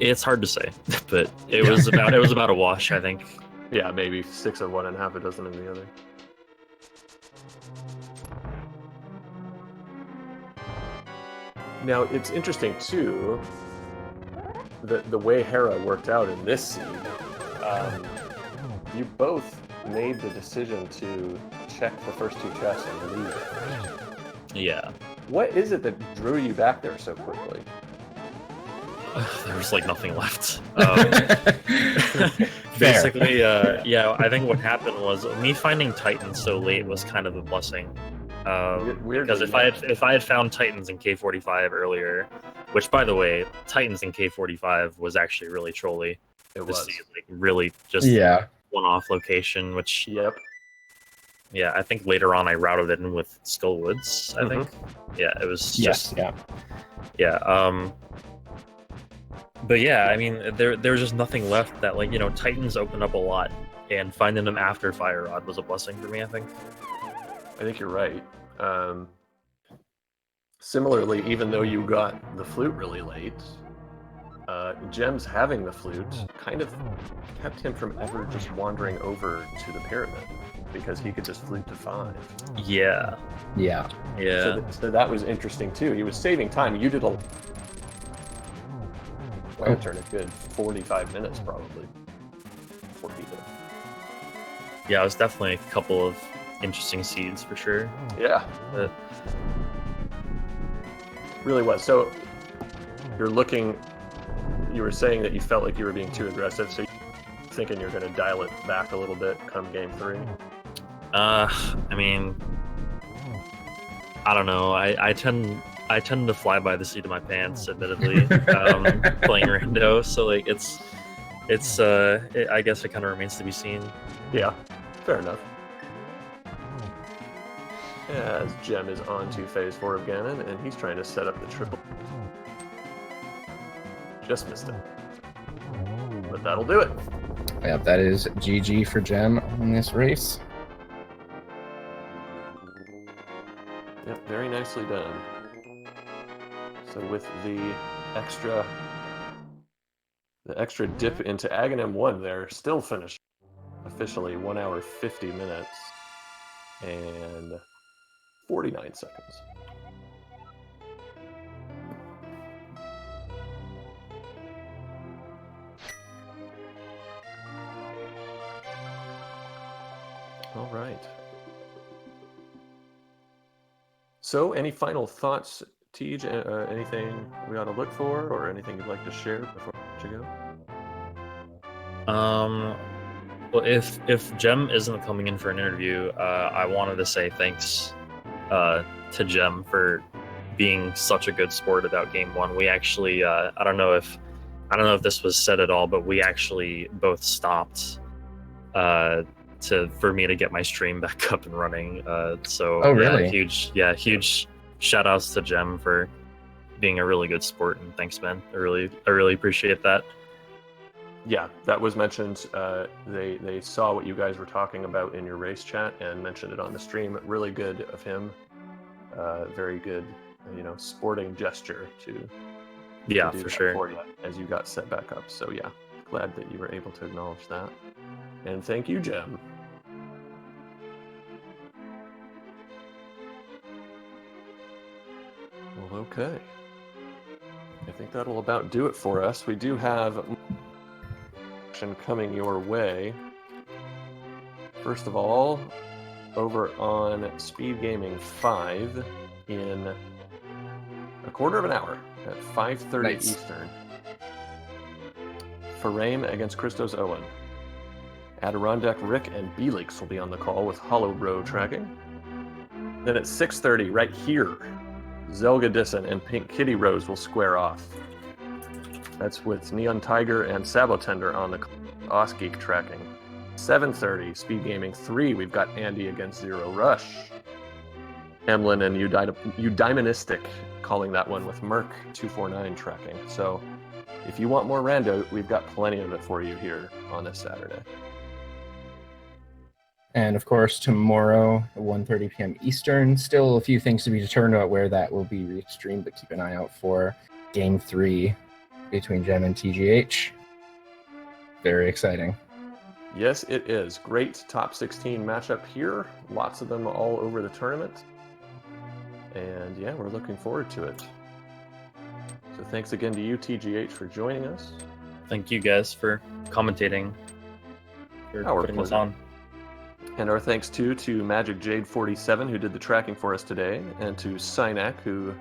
It's hard to say, but it was about a wash, I think. Yeah, maybe 6 of one and half a dozen of the other. Now, it's interesting, too, the way Hera worked out in this scene. You both made the decision to check the first 2 chests and leave. Yeah. What is it that drew you back there so quickly? There was like nothing left. Basically, I think what happened was me finding Titans so late was kind of a blessing. Because if I had found Titans in K45 earlier, which by the way, Titans in K45 was actually really trolly. It was like really just one-off location. Which I think later on I routed it in with Skullwoods. I think it was just But yeah, I mean, there's just nothing left that, like, you know, Titans opened up a lot, and finding them after Fire Rod was a blessing for me, I think. I think you're right. Similarly, even though you got the flute really late, Jem's having the flute kind of kept him from ever just wandering over to the pyramid, because he could just flute to 5. Yeah. So that was interesting too. He was saving time. You did a lantern a good 45 minutes probably before he did. Yeah, it was definitely a couple of interesting seeds for sure. Yeah. Really was. So you were saying that you felt like you were being too aggressive, so you're thinking you're going to dial it back a little bit come game 3? I mean, I don't know. I tend to fly by the seat of my pants, admittedly, playing Rando. So like, I guess it kind of remains to be seen. Yeah, fair enough. As Jem is on to phase 4 of Ganon, and he's trying to set up the triple. Just missed it. But that'll do it. Yeah, that is GG for Jem in this race. Yep, very nicely done. So with the extra The extra dip into Aghanim 1 there, still finished officially 1 hour 50 minutes and 49 seconds. All right. So, any final thoughts, Tej? Anything we ought to look for, or anything you'd like to share before I let you go? Well, if Jem isn't coming in for an interview, I wanted to say thanks to Jem for being such a good sport about Game 1. We actually, I don't know if this was said at all, but we actually both stopped for me to get my stream back up and running. So Oh, really? Huge shout outs to Jem for being a really good sport, and thanks, man. I really appreciate that. Yeah, that was mentioned. They saw what you guys were talking about in your race chat and mentioned it on the stream. Really good of him. Very good, sporting gesture to Yeah, do for that sure. for you as you got set back up. So yeah, glad that you were able to acknowledge that. And thank you, Jem. Well, okay. I think that'll about do it for us. We do have action coming your way. First of all, over on Speed Gaming 5 in a quarter of an hour at 5:30 Nice. Eastern. Farame against Christos Owen. Adirondack Rick and Belix will be on the call with Hollow Row tracking. Then at 6:30, right here, Zelga Disson and Pink Kitty Rose will square off. That's with Neon Tiger and Sabotender on the Osgeek tracking. 7:30, Speed Gaming 3, we've got Andy against Zero Rush. Emlyn and Eudaimonistic calling that one with Merc 249 tracking. So if you want more rando, we've got plenty of it for you here on this Saturday. And of course, tomorrow at 1:30 p.m. Eastern. Still a few things to be determined about where that will be restreamed, but keep an eye out for Game 3 between Jem and TGH. Very exciting. Yes, it is. Great top 16 matchup here. Lots of them all over the tournament. And yeah, we're looking forward to it. So thanks again to you, TGH, for joining us. Thank you guys for commentating, for Our putting this pleasure. on. And our thanks too to Magic Jade 47, who did the tracking for us today, and to Synac, who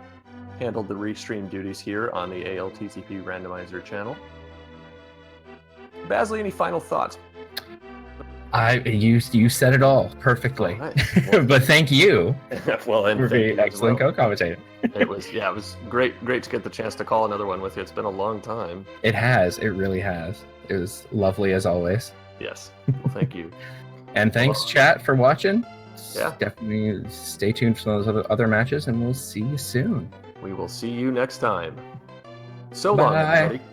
handled the restream duties here on the ALTTP Randomizer channel. Basley, any final thoughts? You said it all perfectly. All right. Well, but thank you well, and for thank being you as excellent well. co-commentator. It was great to get the chance to call another one with you. It's been a long time. It really has. It was lovely as always. Yes. Well, thank you. And thanks, chat, for watching. Yeah. Definitely stay tuned for those other matches, and we'll see you soon. We will see you next time. So long, Bye. everybody.